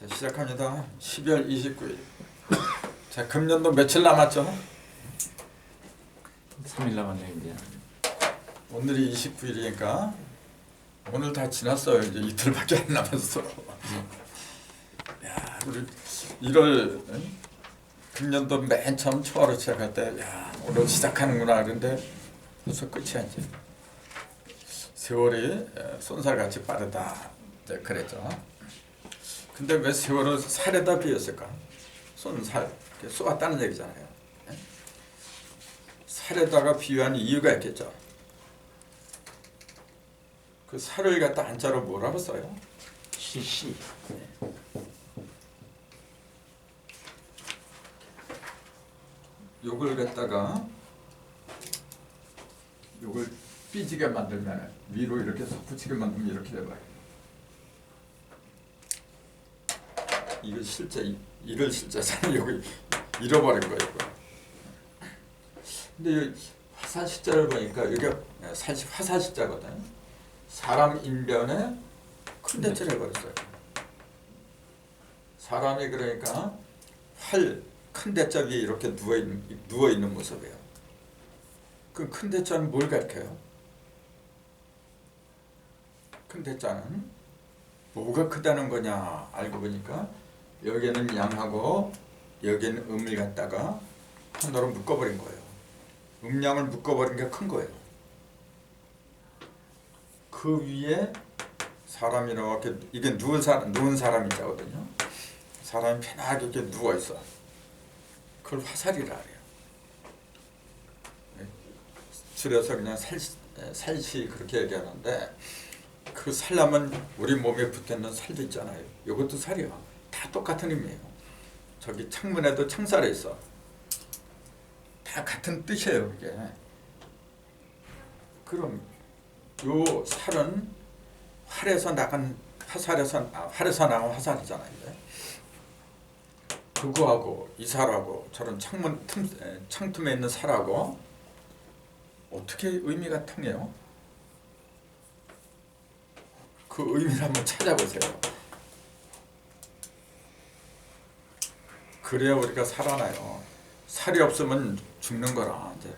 자, 시작합니다. 12월 29일. 자, 금년도 며칠 남았죠? 3일 남았네요 이제. 오늘이 29일이니까 오늘 다 지났어요. 이제 이틀밖에 안 남았어. 야, 우리 1월 금년도 맨 처음 초하루 시작할 때, 야, 오늘 시작하는구나. 그런데 벌써 끝이야 이제. 세월이 쏜살같이 빠르다. 이제 그랬죠. 근데 왜 세월을 살에다 비웠을까? 쏜살, 쏘았다는 얘기잖아요. 살에다가 비유한 이유가 있겠죠. 그 살을 갖다 한자로 뭐라고 써요? 시시. 요걸 갖다가 요걸 삐지게 만들면 위로 이렇게 솟구치게 만들면 이렇게 돼봐요. 이거 실제 이를 실제잖아요. 여기 잃어버린 거예요. 이거. 근데 이 화사시자를 보니까 이게 사실 화사시자거든요. 사람 인변에 큰 대체를 해버렸어요. 사람이 그러니까 활 큰 대자 위에 이렇게 누워 있는 모습이에요. 그 큰 대자는 뭘 가리켜요? 큰 대자는 뭐가 크다는 거냐 알고 보니까 여기는 양하고 여기는 음을 갖다가 하나로 묶어버린 거예요. 음양을 묶어버린 게 큰 거예요. 그 위에 사람이 이렇게 이게 누운 사람이 있거든요. 사람이 편하게 이렇게 누워 있어. 그걸 화살이라 그래요. 줄여서 그냥 살시 그렇게 얘기하는데 그 살라면 우리 몸에 붙어있는 살도 있잖아요. 이것도 살이야. 다 똑같은 의미예요. 저기 창문에도 창살이 있어. 다 같은 뜻이에요. 이게. 그럼 요 살은 활에서 나간 활에서 나온 화살이잖아요. 이게. 그거하고 이 살하고 저런 창틈에 있는 살하고 어떻게 의미가 통해요? 그 의미를 한번 찾아보세요. 그래야 우리가 살아나요. 살이 없으면 죽는 거라. 이제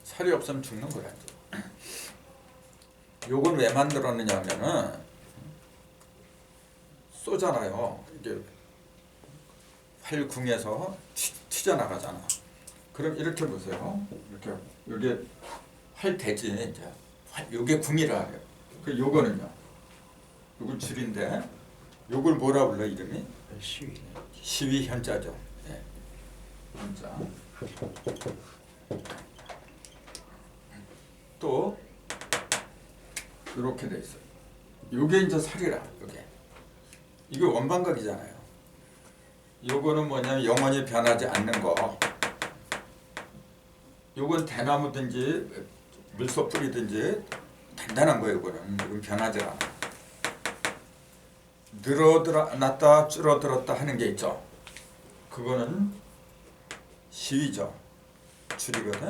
살이 없으면 죽는 거야. 이제. 요건 왜 만들었느냐면은 쏘잖아요. 이게 활궁에서 튀져나가잖아. 그럼 이렇게 보세요. 이렇게 요게 활대지 이제 요게 궁이라 해요. 그 요거는요. 요걸 줄인데 요걸 뭐라 불러 이름이? 시위. 시위 현자죠. 네. 현자. 또 이렇게 돼 있어요. 요게 이제 살이라. 요게. 이게 원방각이잖아요. 요거는 뭐냐면 영원히 변하지 않는 거. 요건 대나무든지 물소 뿌리든지 단단한 거예요. 이건 변하지 않아. 늘어났다 줄어들었다 하는 게 있죠. 그거는 시위죠. 줄이거든.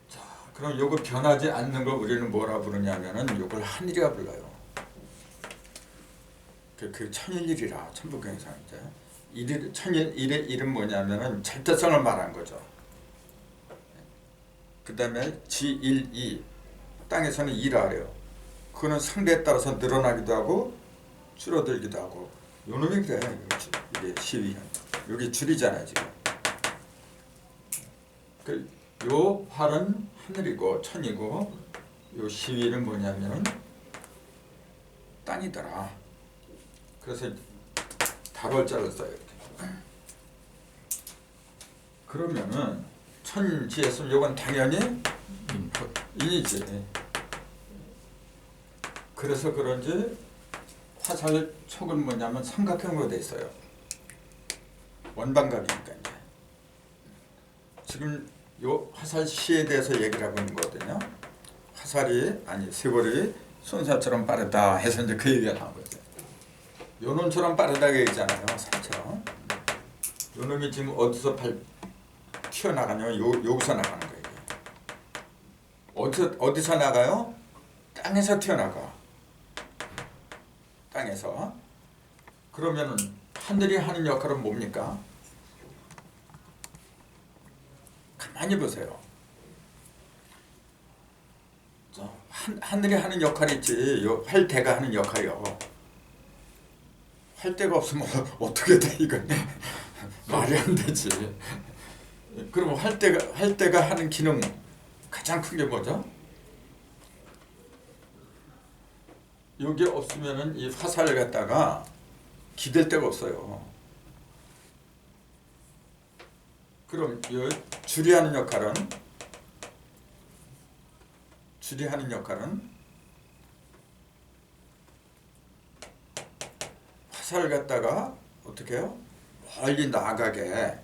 자, 그럼 요거 변하지 않는 걸 우리는 뭐라 부르냐면은 요걸 하늘이라 불러요. 그 천일일이라 천부경에서 이제 천일일의 이름 뭐냐면은 절대성을 말한 거죠. 그 다음에 지일이 땅에서는 이라 그래요. 그거는 상대에 따라서 늘어나기도 하고 줄어들기도 하고 요 놈이 그래. 이게 시위. 여기 줄이잖아요 지금. 요 활은 하늘이고 천이고 요 시위는 뭐냐면은 땅이더라. 그래서 다벌자를 써요. 이렇게. 그러면은 천지에 쓰면 요건 당연히 인이지. 그래서 그런지 화살 촉은 뭐냐면 삼각형으로 돼 있어요. 원방각이니까 이제. 지금 요 화살 시에 대해서 얘기를 하고 있는 거거든요. 세월이 손살처럼 빠르다 해서 이제 그 얘기가 나온 거죠. 요 놈처럼 빠르다고 얘기잖아요. 살처럼. 요 놈이 지금 어디서 튀어나가냐면 여기서 나가는 거예요. 어디서 나가요? 땅에서 튀어나가. 땅에서. 그러면은 하늘이 하는 역할은 뭡니까? 가만히 보세요. 하늘이 하는 역할이 있지. 요 활대가 하는 역할이요. 활대가 없으면 어떻게 돼 이건? 말이 안 되지. 그럼 활대가 하는 기능 가장 큰 게 뭐죠? 여기 없으면은 이 화살을 갖다가 기댈 데가 없어요. 그럼 이 줄이 하는 역할은 화살을 갖다가 어떻게 해요? 멀리 나가게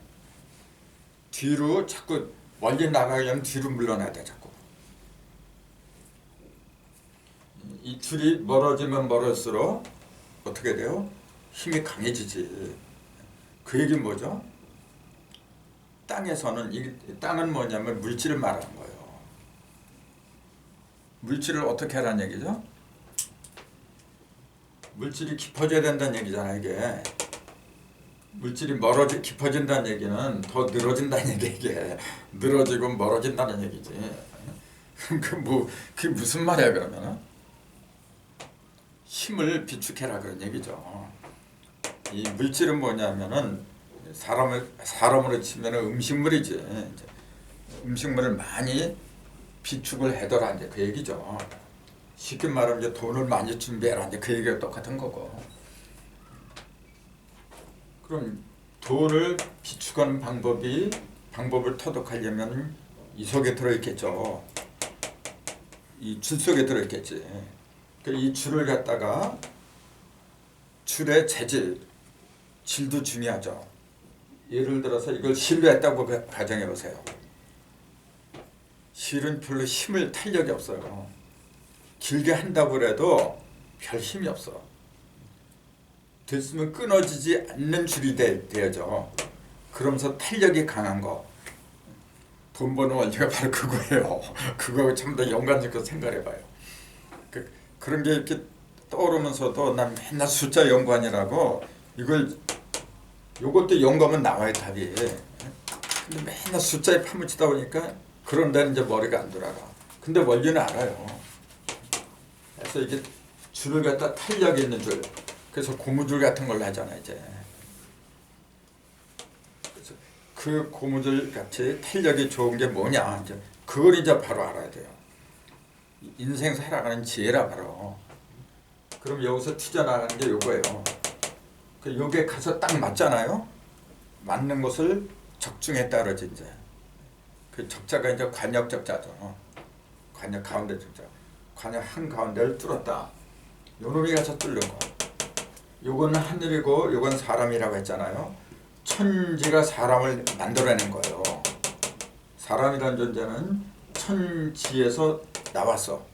뒤로 자꾸 멀리 나가려면 뒤로 물러나야 돼 자꾸. 이 줄이 멀어지면 멀을수록 어떻게 돼요? 힘이 강해지지. 그 얘기는 뭐죠? 땅에서는 땅은 뭐냐면 물질을 말하는 거예요. 물질을 어떻게 하라는 얘기죠? 물질이 깊어져야 된다는 얘기잖아 이게. 물질이 깊어진다는 얘기는 더 늘어진다는 얘기. 이게 늘어지고 멀어진다는 얘기지. 그게 무슨 말이야 그러면은? 힘을 비축해라 그런 얘기죠. 이 물질은 뭐냐면은 사람으로 치면은 음식물이지. 음식물을 많이 비축을 해둬라 이제 그 얘기죠. 쉽게 말하면 이제 돈을 많이 준비해라 이제 그 얘기가 똑같은 거고. 그럼 돈을 비축하는 방법을 터득하려면 이 속에 들어있겠죠. 이 줄 속에 들어있겠지. 이 줄을 갖다가 줄의 질도 중요하죠. 예를 들어서 이걸 실로 했다고 가정해 보세요. 실은 별로 탄력이 없어요. 길게 한다고 해도 별 힘이 없어. 됐으면 끊어지지 않는 줄이 되어져. 그러면서 탄력이 강한 거. 돈 버는 원리가 바로 그거예요. 그거 참 더 연관짓고 생각해봐요. 그런 게 이렇게 떠오르면서도 난 맨날 숫자 연관이라고 요것도 연관은 나와요 답이. 근데 맨날 숫자에 파묻히다 보니까 그런 데는 이제 머리가 안 돌아가. 근데 원리는 알아요. 그래서 이게 줄을 갖다 탄력이 있는 줄. 그래서 고무줄 같은 걸로 하잖아 이제. 그래서 그 고무줄 같이 탄력이 좋은 게 뭐냐 이제 그걸 이제 바로 알아야 돼요. 인생 살아가는 지혜라 바로. 그럼 여기서 튀어나가는 게 요거예요. 요게 가서 딱 맞잖아요. 맞는 것을 적중했다 그러지 이제. 그 적자가 이제 관역 적자죠. 관역 가운데 적자. 관역 한 가운데를 뚫었다. 요놈이 가서 뚫는 거. 요거는 하늘이고 요건 사람이라고 했잖아요. 천지가 사람을 만들어낸 거예요. 사람이라는 존재는 천지에서 나왔어.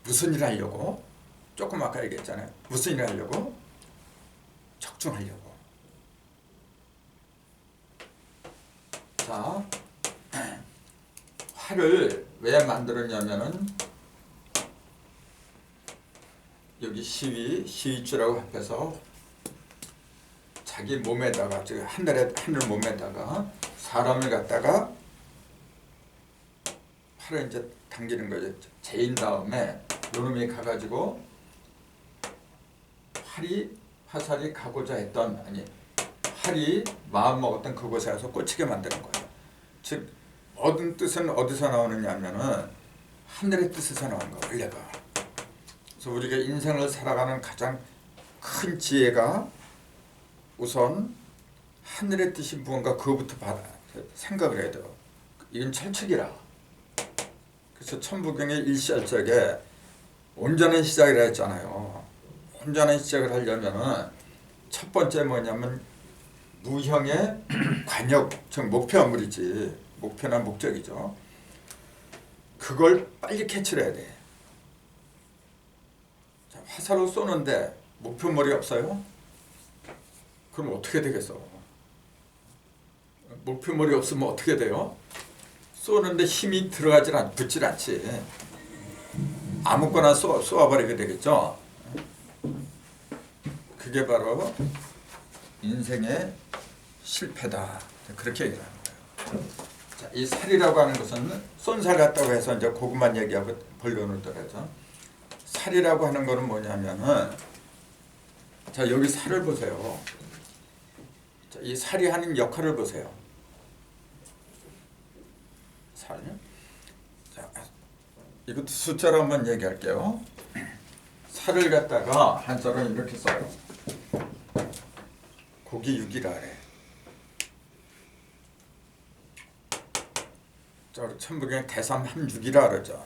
무슨 일 하려고? 조금 아까 얘기했잖아요. 무슨 일 하려고? 적중하려고. 자, 활을 왜 만들었냐면은 여기 시위줄하고 합해서 자기 몸에다가 하늘 몸에다가 사람을 갖다가 팔을 이제 당기는 거죠. 재인 다음에 요놈이 가가지고 화살이 가고자 했던 활이 마음 먹었던 그곳에 가서 꽂히게 만드는 거예요. 즉 얻은 뜻은 어디서 나오느냐 하면은 하늘의 뜻에서 나오는 거예요. 원래가. 그래서 우리가 인생을 살아가는 가장 큰 지혜가 우선 하늘의 뜻이 무언가 그거부터 생각을 해야 돼요. 이건 철칙이라. 그래서 천부경의 일시알적에 온전한 시작이라 했잖아요. 온전한 시작을 하려면은 첫 번째 뭐냐면 무형의 관역, 즉 목표물이지. 목표나 목적이죠. 그걸 빨리 캐치를 해야 돼. 자, 화살로 쏘는데 목표물이 없어요? 그럼 어떻게 되겠어? 목표물이 없으면 어떻게 돼요? 쏘는데 힘이 붙질 않지. 아무거나 쏘아버리게 되겠죠. 그게 바로 인생의 실패다. 그렇게 얘기를 하는 거예요. 자, 이 살이라고 하는 것은 쏜살 같다고 해서 이제 그것만 얘기하고 본론을 떨어져. 살이라고 하는 거는 뭐냐면은, 자, 여기 살을 보세요. 자, 이 살이 하는 역할을 보세요. 살. 자, 이것도 숫자로 한번 얘기할게요. 살을 갖다가 한자로 이렇게 써요. 고기 6이라 그래. 자, 천북에 대삼함육이라 그러죠.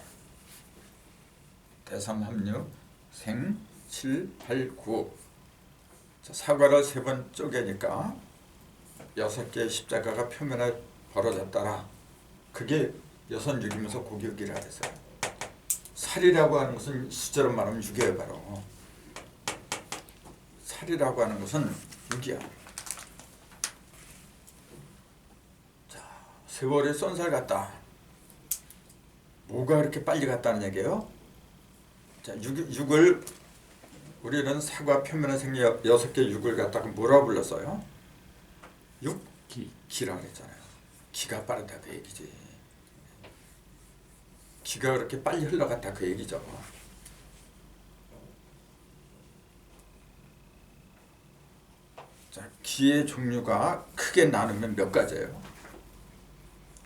대삼함육, 생, 7, 8, 9. 자, 사과를 3번 쪼개니까 6개의 십자가가 표면에 벌어졌더라. 그게 6, 6이면서 고기 6이라 그랬어요. 살이라고 하는 것은 숫자로 말하면 6이에요. 바로 살이라고 하는 것은 6이야. 자, 세월이 쏜살 같다. 뭐가 그렇게 빨리 갔다는 얘기예요? 자, 6을 우리는 사과 표면에 생긴 6개 6을 갖다가 뭐라고 불렀어요? 기라 그랬잖아요. 기가 빠르다 그 얘기지. 기가 그렇게 빨리 흘러갔다 그 얘기죠. 자, 기의 종류가 크게 나누면 몇 가지예요?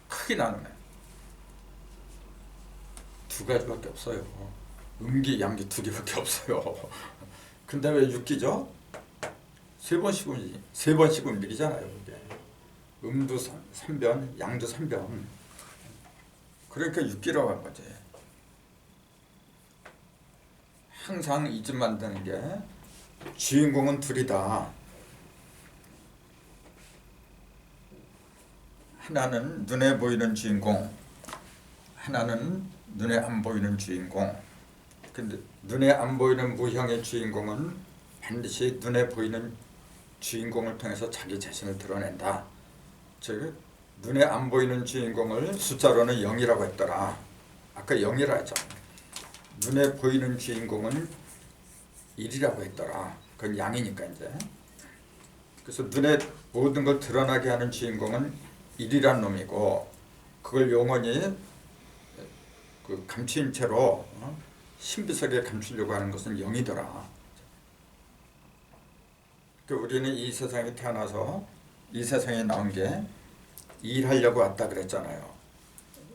크게 나누면 2가지밖에 없어요. 음기, 양기 2개밖에 없어요. 근데 왜 6기죠? 3번씩 움직이잖아요. 이게. 음도 3변, 양도 3변. 그러니까 6기라고 한 거지. 항상 이쯤 만드는 게 주인공은 둘이다. 하나는 눈에 보이는 주인공, 하나는 눈에 안 보이는 주인공. 근데 눈에 안 보이는 무형의 주인공은 반드시 눈에 보이는 주인공을 통해서 자기 자신을 드러낸다. 즉 눈에 안 보이는 주인공을 숫자로는 0이라고 했더라. 아까 0이라 했죠. 눈에 보이는 주인공은 1이라고 했더라. 그건 양이니까 이제. 그래서 눈에 모든 걸 드러나게 하는 주인공은 1이란 놈이고, 그걸 영원히 그 감추인 채로 신비스럽게 감추려고 하는 것은 0이더라. 우리는 이 세상에 태어나서 이 세상에 나온 게 일하려고 왔다 그랬잖아요.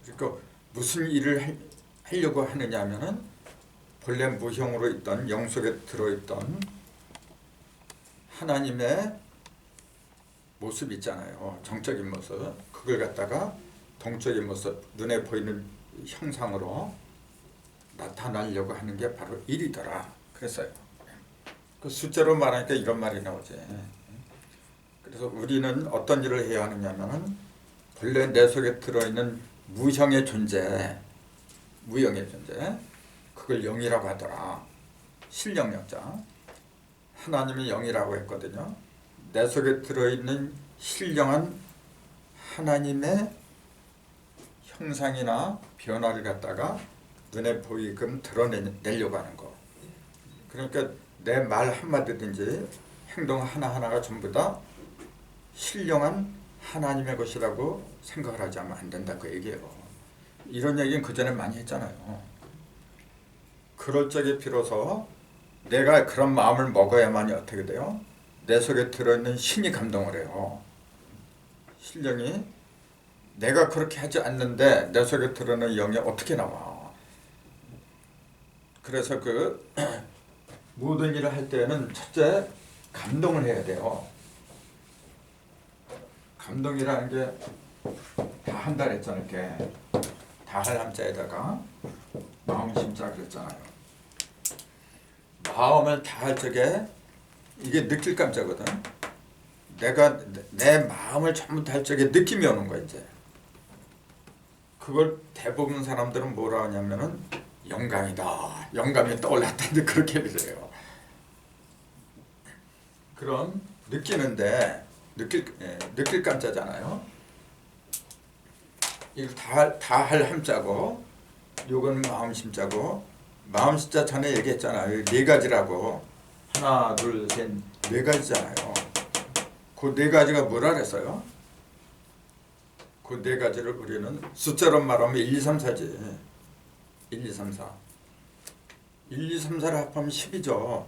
그러니까 무슨 일을 하려고 하느냐 하면은 본래 무형으로 있던 영 속에 들어있던 하나님의 모습 있잖아요. 정적인 모습. 그걸 갖다가 동적인 모습, 눈에 보이는 형상으로 나타나려고 하는 게 바로 일이더라. 그랬어요. 그 숫자로 말하니까 이런 말이 나오지. 그래서 우리는 어떤 일을 해야 하느냐면은 본래 내 속에 들어있는 무형의 존재, 그걸 영이라고 하더라. 신령력자. 하나님이 영이라고 했거든요. 내 속에 들어있는 신령한 하나님의 형상이나 변화를 갖다가 눈에 보이게끔 드러내려고 하는 거. 그러니까 내 말 한마디든지 행동 하나하나가 전부 다 신령한 하나님의 것이라고 생각을 하지 않으면 안 된다 그 얘기예요. 이런 얘기는 그전에 많이 했잖아요. 그럴 적에 비로소 내가 그런 마음을 먹어야만이 어떻게 돼요? 내 속에 들어있는 신이 감동을 해요. 신령이 내가 그렇게 하지 않는데 내 속에 들어있는 영이 어떻게 나와. 그래서 그 모든 일을 할 때는 첫째 감동을 해야 돼요. 감동이라는 게 다 한다 그랬잖아요. 이렇게 다 할 함자에다가 마음 심자 그랬잖아요. 마음을 다 할 적에 이게 느낄 감자거든. 내가 내 마음을 전부 다 할 적에 느낌이 오는 거야 이제. 그걸 대부분 사람들은 뭐라 하냐면은 영감이다. 영감이 떠올랐다는데 그렇게 그래요. 그럼 느끼는데 느낄 감자잖아요. 이거 다 할 함자고, 요건 마음 심자고, 마음 심자 전에 얘기했잖아요. 4가지라고 하나, 둘, 셋. 네 가지잖아요. 그 네 가지가 뭐라 그랬어요? 그 네 가지를 우리는 숫자로 말하면 1, 2, 3, 4지. 1, 2, 3, 4. 1, 2, 3, 4를 합하면 10이죠.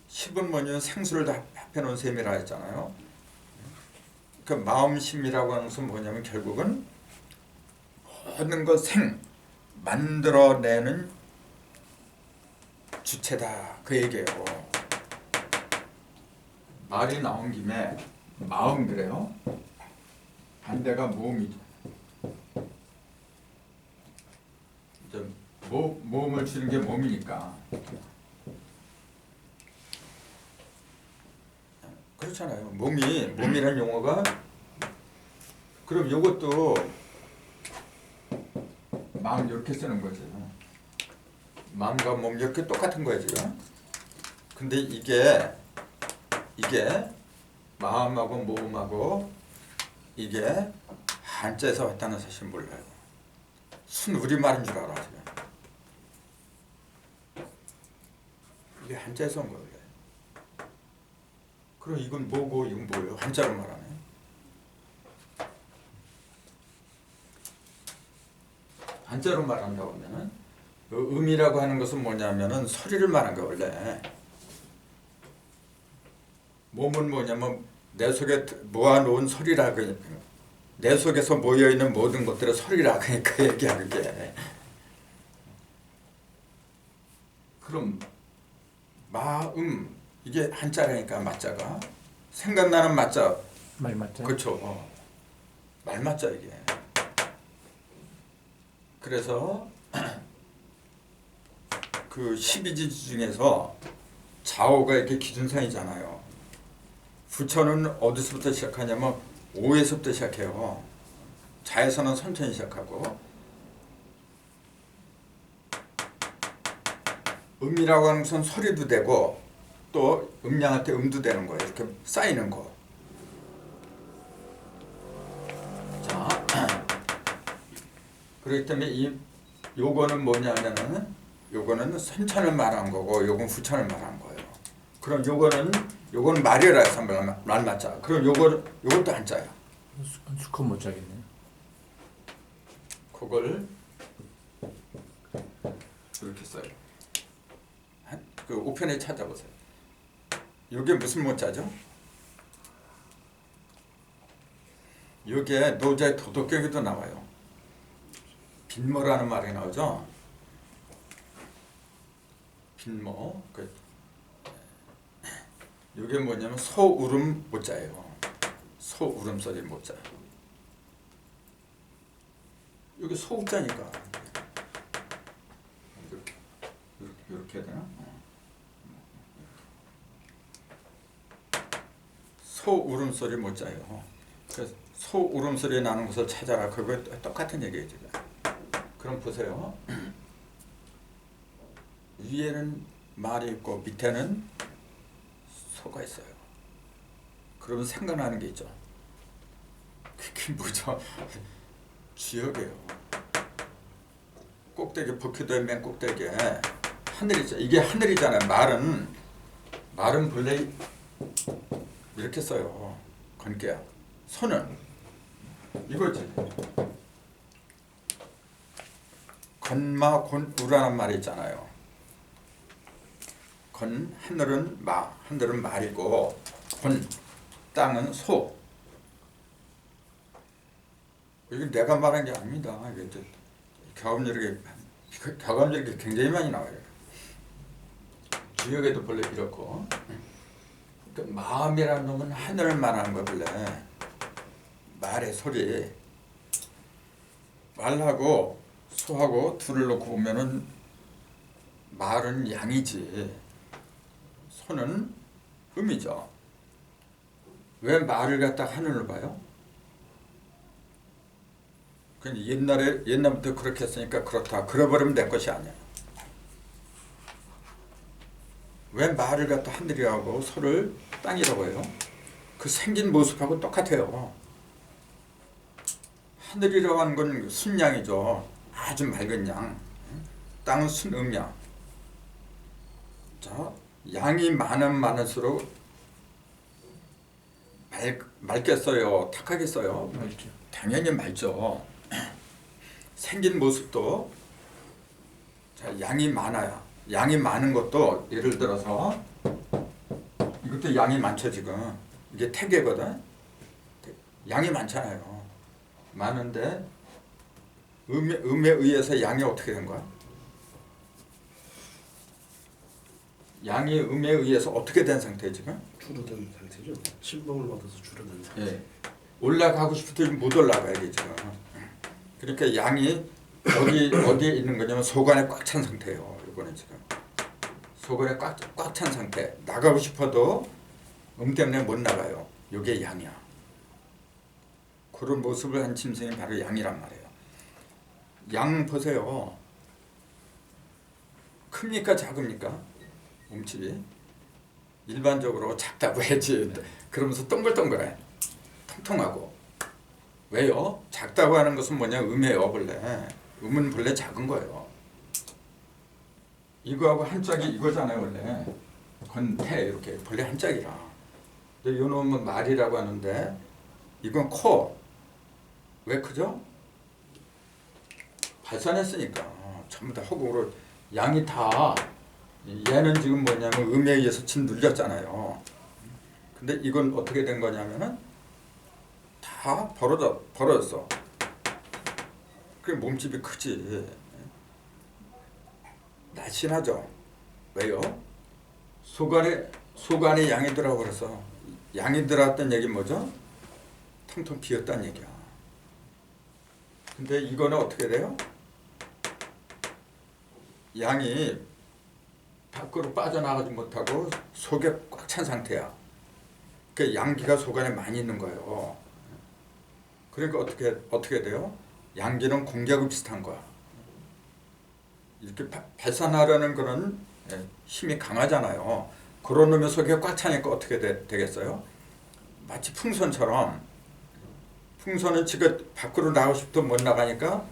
10은 뭐냐면 생수를 다 합해놓은 셈이라 했잖아요. 그 마음심이라고 하는 것은 뭐냐면 결국은 모든 것 만들어내는 주체다 그 얘기예요. 말이 나온 김에 마음 그래요. 반대가 몸이죠. 이제 몸을 주는 게 몸이니까. 그렇잖아요. 몸이라는 용어가 그럼 이것도 마음 이렇게 쓰는 거죠. 마음과 몸 이렇게 똑같은 거예요 지금. 근데 이게 마음하고 몸하고 이게 한자에서 왔다는 사실 몰라요. 순 우리말인 줄 알아 지금. 이게 한자에서 온 거예요. 그럼 이건 뭐고 이건 뭐예요? 한자로 말하네. 한자로 말한다고 하면은 그 음이라고 하는 것은 뭐냐면은 소리를 말한 거 원래. 몸은 뭐냐면 내 속에 모아놓은 소리라 그러니까 내 속에서 모여 있는 모든 것들의 소리라 그러니까 얘기하는 게. 그럼 마음 이게 한자라니까 맞자가 생각나는 맞자. 말 맞죠? 그렇죠. 말 맞자 이게. 그래서 그 12지 중에서 좌우가 이렇게 기준상이잖아요. 부처는 어디서부터 시작하냐면 오에서부터 시작해요. 자에서는 천천히 시작하고 음이라고 하는 것은 소리도 되고 또 음량할 때 음도 되는 거예요. 이렇게 쌓이는 거. 자, 그렇기 때문에 요거는 뭐냐면은 요거는 선천을 말한 거고 요건 후천을 말한 거예요. 그럼 요거는 말이라 해서 말 맞자. 그럼 요것도 한자야. 수컷 못 자겠네요. 그걸 이렇게 써요. 그 우편에 찾아보세요. 이게 무슨 모자죠? 이게 노자의 도덕경에도 나와요. 빈모라는 말이 나오죠. 빈모. 이게 뭐냐면 소울음 모자예요. 소울음소리 모자. 이게 소자니까. 이렇게 해야 되나? 소울음소리 모자예요. 그래서 소울음소리 나는 것을 찾아라. 그거 똑같은 얘기예요. 그럼 보세요. 위에는 말이 있고 밑에는 소가 있어요. 그러면 생각나는 게 있죠. 그게 뭐죠? 지역이에요. 꼭대기 북해도의 맨 꼭대기에 하늘이죠. 이게 하늘이잖아요. 말은 본래 이렇게 써요. 건깨야. 손은 이거지. 건마곤우라는 말이 있잖아요. 하늘은 하늘은 말이고 땅은 소. 이게 내가 말한 게 아닙니다. 이게 격언력이 굉장히 많이 나와요. 주역에도 본래 이렇고. 그러니까 마음이라는 놈은 하늘을 말하는 거 본래. 말의 소리. 말하고 소하고 둘을 놓고 보면은 말은 양이지. 소는 음이죠. 왜 말을 갖다 하늘로 봐요? 옛날부터 그렇게 했으니까 그렇다. 그래버리면 내 것이 아니야. 왜 말을 갖다 하늘이라고 하고 소를 땅이라고 해요? 그 생긴 모습하고 똑같아요. 하늘이라고 하는 건 순양이죠. 아주 맑은 양. 땅은 순음양. 자, 양이 많을수록 맑겠어요? 탁하겠어요? 알죠. 당연히 맑죠. 생긴 모습도 자, 양이 많아요. 양이 많은 것도 예를 들어서 이것도 양이 많죠 지금. 이게 태계거든. 양이 많잖아요. 많은데 음에 의해서 양이 어떻게 된 거야? 양이 음에 의해서 어떻게 된 상태 지금? 줄어든 상태죠. 침범을 받아서 줄어든 상태. 예. 올라가고 싶어도 못 올라가요 이게 지금. 그러니까 양이 어디에 있는 거냐면 속안에 꽉 찬 상태예요. 이거는 지금 속안에 꽉 찬 상태. 나가고 싶어도 때문에 못 나가요. 이게 양이야. 그런 모습을 한 짐승이 바로 양이란 말이에요. 양 보세요. 큽니까 작습니까? 몸집이 일반적으로 작다고 해야지. 그러면서 동글동글해. 통통하고. 왜요? 작다고 하는 것은 뭐냐? 음이에요 본래. 음은 본래 작은 거예요. 이거하고 한짝이 이거잖아요 원래. 건태 이렇게 본래 한짝이라. 근데 요 놈은 말이라고 하는데 이건 코. 왜 크죠? 발산했으니까 전부 다 허공으로 양이 다 얘는 지금 뭐냐면 음에 의해서 짓눌렸잖아요. 근데 이건 어떻게 된 거냐면은 다 벌어졌어. 그 몸집이 크지. 날씬하죠. 왜요? 속안에 양이 들어가 버려서 양이 들어왔던 얘기 뭐죠? 텅텅 비었다는 얘기야. 근데 이거는 어떻게 돼요? 양이 밖으로 빠져나가지 못하고 속에 꽉 찬 상태야. 그 양기가 속안에 많이 있는 거예요. 그러니까 어떻게 돼요? 양기는 공기하고 비슷한 거야. 이렇게 발산하려는 그런 힘이 강하잖아요. 그런 놈의 속에 꽉 차니까 어떻게 되겠어요? 마치 풍선처럼 풍선은 지금 밖으로 나가고 싶어도 못 나가니까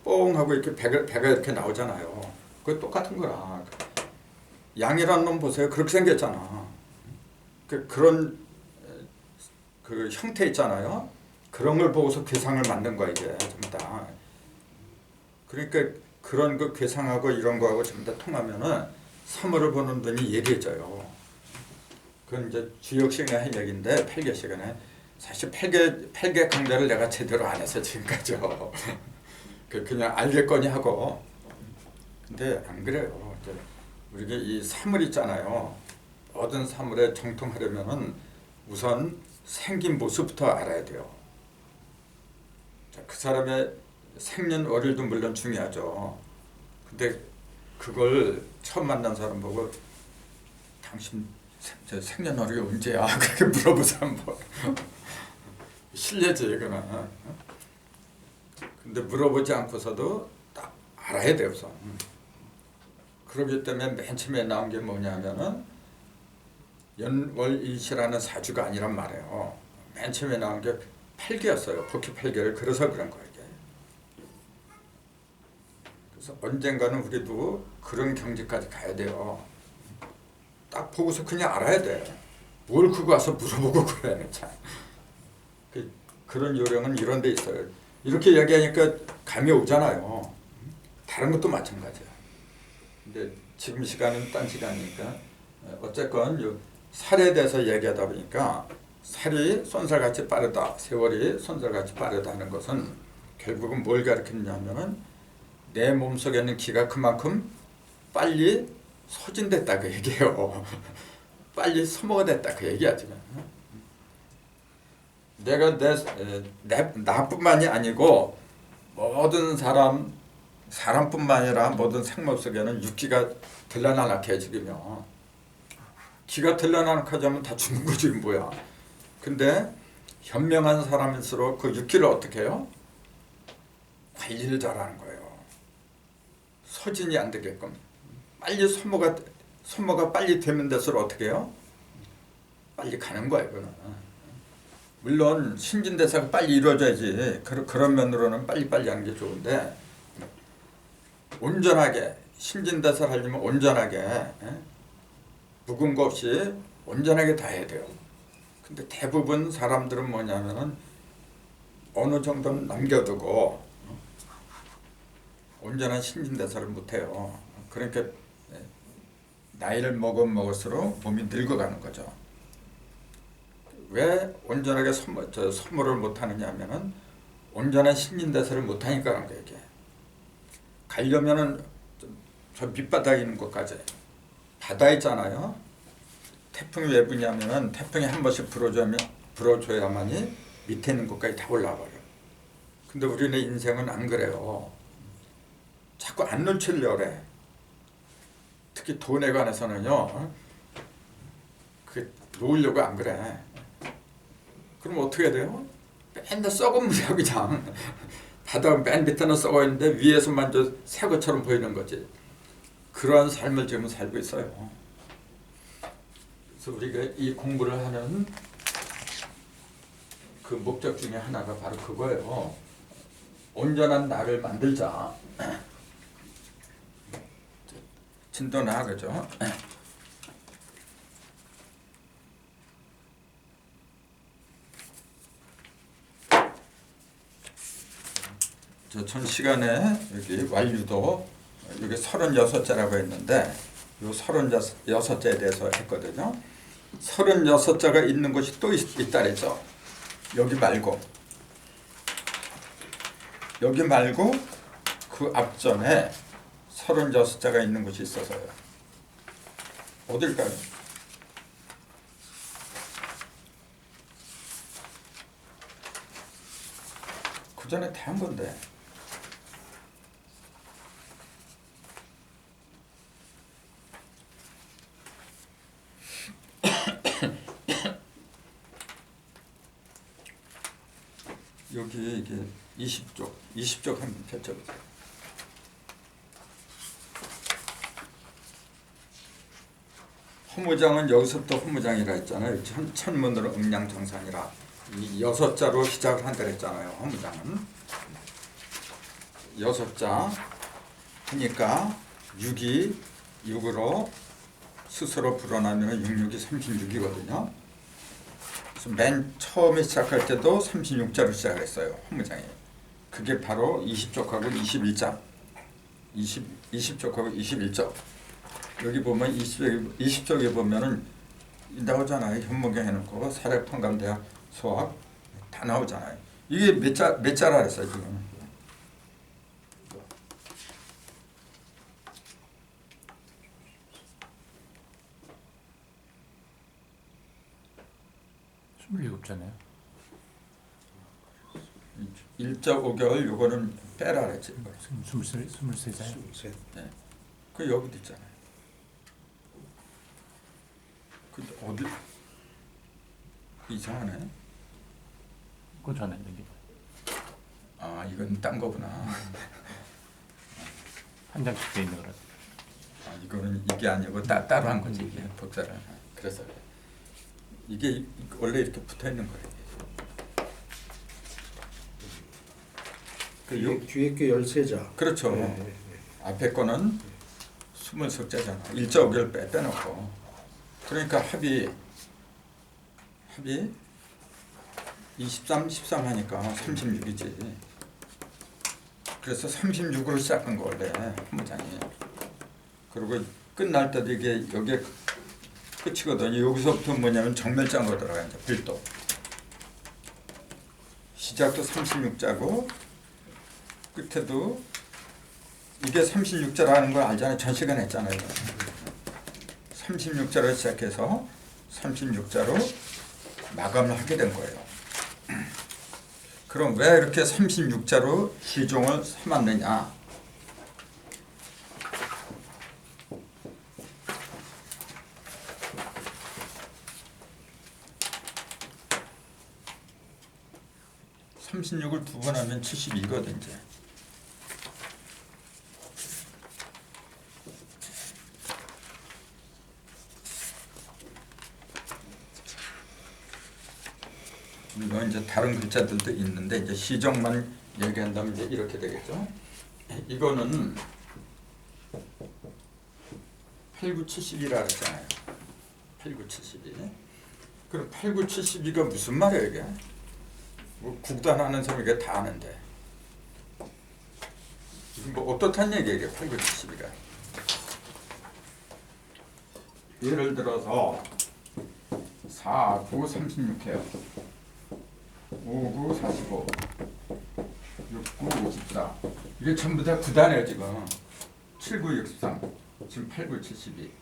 뽕 하고 이렇게 배가 이렇게 나오잖아요. 그거 똑같은 거라. 양이라는 놈 보세요. 그렇게 생겼잖아. 그런 그 형태 있잖아요. 그런 걸 보고서 괴상을 만든 거야 이게 전부 다. 그러니까 그런 그 괴상하고 이런 거하고 전부 다 통하면은 사물을 보는 눈이 예리해져요. 그건 이제 주역 시간에 한 얘기인데 8개 시간에 사실 8개 강좌를 내가 제대로 안 해서 지금까지요. 그냥 알겠거니 하고. 근데 안 그래요. 우리가 이 사물 있잖아요. 모든 사물에 정통하려면은 우선 생긴 모습부터 알아야 돼요. 그 사람의 생년월일도 물론 중요하죠. 근데 그걸 처음 만난 사람 보고 당신 생년월일이 언제야? 그렇게 물어보자 뭐. 실례지 이거는. 근데 물어보지 않고서도 딱 알아야 돼요 우선. 그렇기 때문에 맨 처음에 나온 게 뭐냐면은 연월일시라는 사주가 아니란 말이에요. 맨 처음에 나온 게 8개였어요. 복귀 8개를. 그래서 그런 거예요. 이게. 그래서 언젠가는 우리도 그런 경지까지 가야 돼요. 딱 보고서 그냥 알아야 돼. 뭘 그거 와서 물어보고 그래. 참. 그런 요령은 이런 데 있어요. 이렇게 얘기하니까 감이 오잖아요. 다른 것도 마찬가지야. 근데 지금 시간은 딴 시간이니까 어쨌건 요 살에 대해서 얘기하다 보니까 살이 쏜살같이 빠르다, 세월이 쏜살같이 빠르다 하는 것은 결국은 뭘 가르치냐면은 내 몸속에 있는 기가 그만큼 빨리 소진됐다 그 얘기예요. 빨리 소모가 됐다 그 얘기하지. 내가 나뿐만이 아니고 모든 사람뿐만 아니라 모든 생물 속에는 육기가 들러나게 지금요. 기가 들러나게 하자면 다 죽는 거지 뭐야. 근데 현명한 사람일수록 그 육기를 어떻게 해요? 관리를 잘하는 거예요. 소진이 안 되게끔. 빨리 소모가 빨리 되는 데서 어떻게 해요? 빨리 가는 거예요. 그거는. 물론 신진대사가 빨리 이루어져야지. 그런 면으로는 빨리빨리 하는 게 좋은데 온전하게 신진대사를 하려면 온전하게 묵은 거 없이 온전하게 다 해야 돼요. 근데 대부분 사람들은 뭐냐면은 어느 정도는 남겨두고 온전한 신진대사를 못해요. 그러니까 나이를 먹을수록 몸이 늙어가는 거죠. 왜 온전하게 선물을 못하느냐 하면은 온전한 신진대사를 못하니까 그런 거예요. 이게 가려면은 저 밑바닥에 있는 것까지 바다 있잖아요. 태풍이 왜 부냐면 태풍이 한 번씩 불어줘야만이 밑에 있는 것까지 다 올라와 버려요. 근데 우리네 인생은 안 그래요. 자꾸 안 놓치려고 그래. 특히 돈에 관해서는요. 그 놓으려고 안 그래. 그럼 어떻게 해야 돼요? 맨날 썩은 물이야 그냥. 바다 맨 밑에는 썩어 있는데 위에서만 저 새 것처럼 보이는 거지. 그러한 삶을 지금 살고 있어요. 그래서 우리가 이 공부를 하는 그 목적 중에 하나가 바로 그거예요. 온전한 나를 만들자. 진도나 그죠? 전 시간에 여기 완류도 여기 36자라고 했는데 이 36자에 대해서 했거든요. 36자가 있는 곳이 또 있다 그랬죠. 여기 말고 그 앞전에 36자가 있는 곳이 있어서요. 어딜까요? 그 전에 다 한 건데. 여기 이게 20쪽 한번 펼쳐보세요. 허무장은 여기서부터 허무장이라 했잖아요. 천문으로 음양정산이라 이 6자로 시작을 한다 했잖아요. 허무장은 6자 하니까 6이 6으로 스스로 불어나면 66이 36이거든요. 그래서 맨 처음에 시작할 때도 36자로 시작했어요. 허무장이. 그게 바로 20쪽하고 21자. 20쪽하고 21쪽. 여기 보면 20쪽에 보면은 나오잖아요. 현무경 해놓고 사력통감대학 소학 다 나오잖아요. 이게 몇 자라 그랬어요 지금. (27자네요) 1자 5개월 요거는 빼라 그랬지. 23자요? 네. 그 여기도 있잖아요. 그 어디 이상하네. 그 전에 여기 아 이건 딴 거구나. 한 장씩 돼 있는 거라. 아 이거는 이게 아니고 따로 한 거지 이게 복사를. 그래서 이게 원래 이렇게 붙어 있는 거예요. 뒤에 게 13자. 그렇죠. 네. 앞에 거는 20석자잖아. 1자 5개월 빼놓고. 그러니까 합이 23, 13 하니까 36이지. 그래서 36으로 시작한 거 원래 허무장이. 그리고 끝날 때도 이게 여기에 끝이거든요. 여기서부터 뭐냐면 정멸장으로 들어가요. 이제 빌도. 시작도 36자고 끝에도 이게 36자라는 걸 알잖아요. 전 시간에 했잖아요. 36자로 시작해서 36자로 마감을 하게 된 거예요. 그럼 왜 이렇게 36자로 시종을 삼았느냐? (36을) 두 번 하면 72거든 이제. 이건 이제 다른 글자들도 있는데 이제 시정만 얘기한다면 이제 이렇게 되겠죠. 이거는 8, 9, 70이라 했잖아요. 8, 9, 72. 그럼 8, 9, 72가 무슨 말이에요 이게? 뭐 구단하는 사람이 이게 다 아는데. 이게 뭐 어떻단 얘기예요 이게 8, 9, 72가? 예를 들어서 4, 9, 36해요. 5, 9, 45. 6, 9, 54. 이게 전부 다 구단이에요 지금. 7, 9, 63. 지금 8, 9, 72.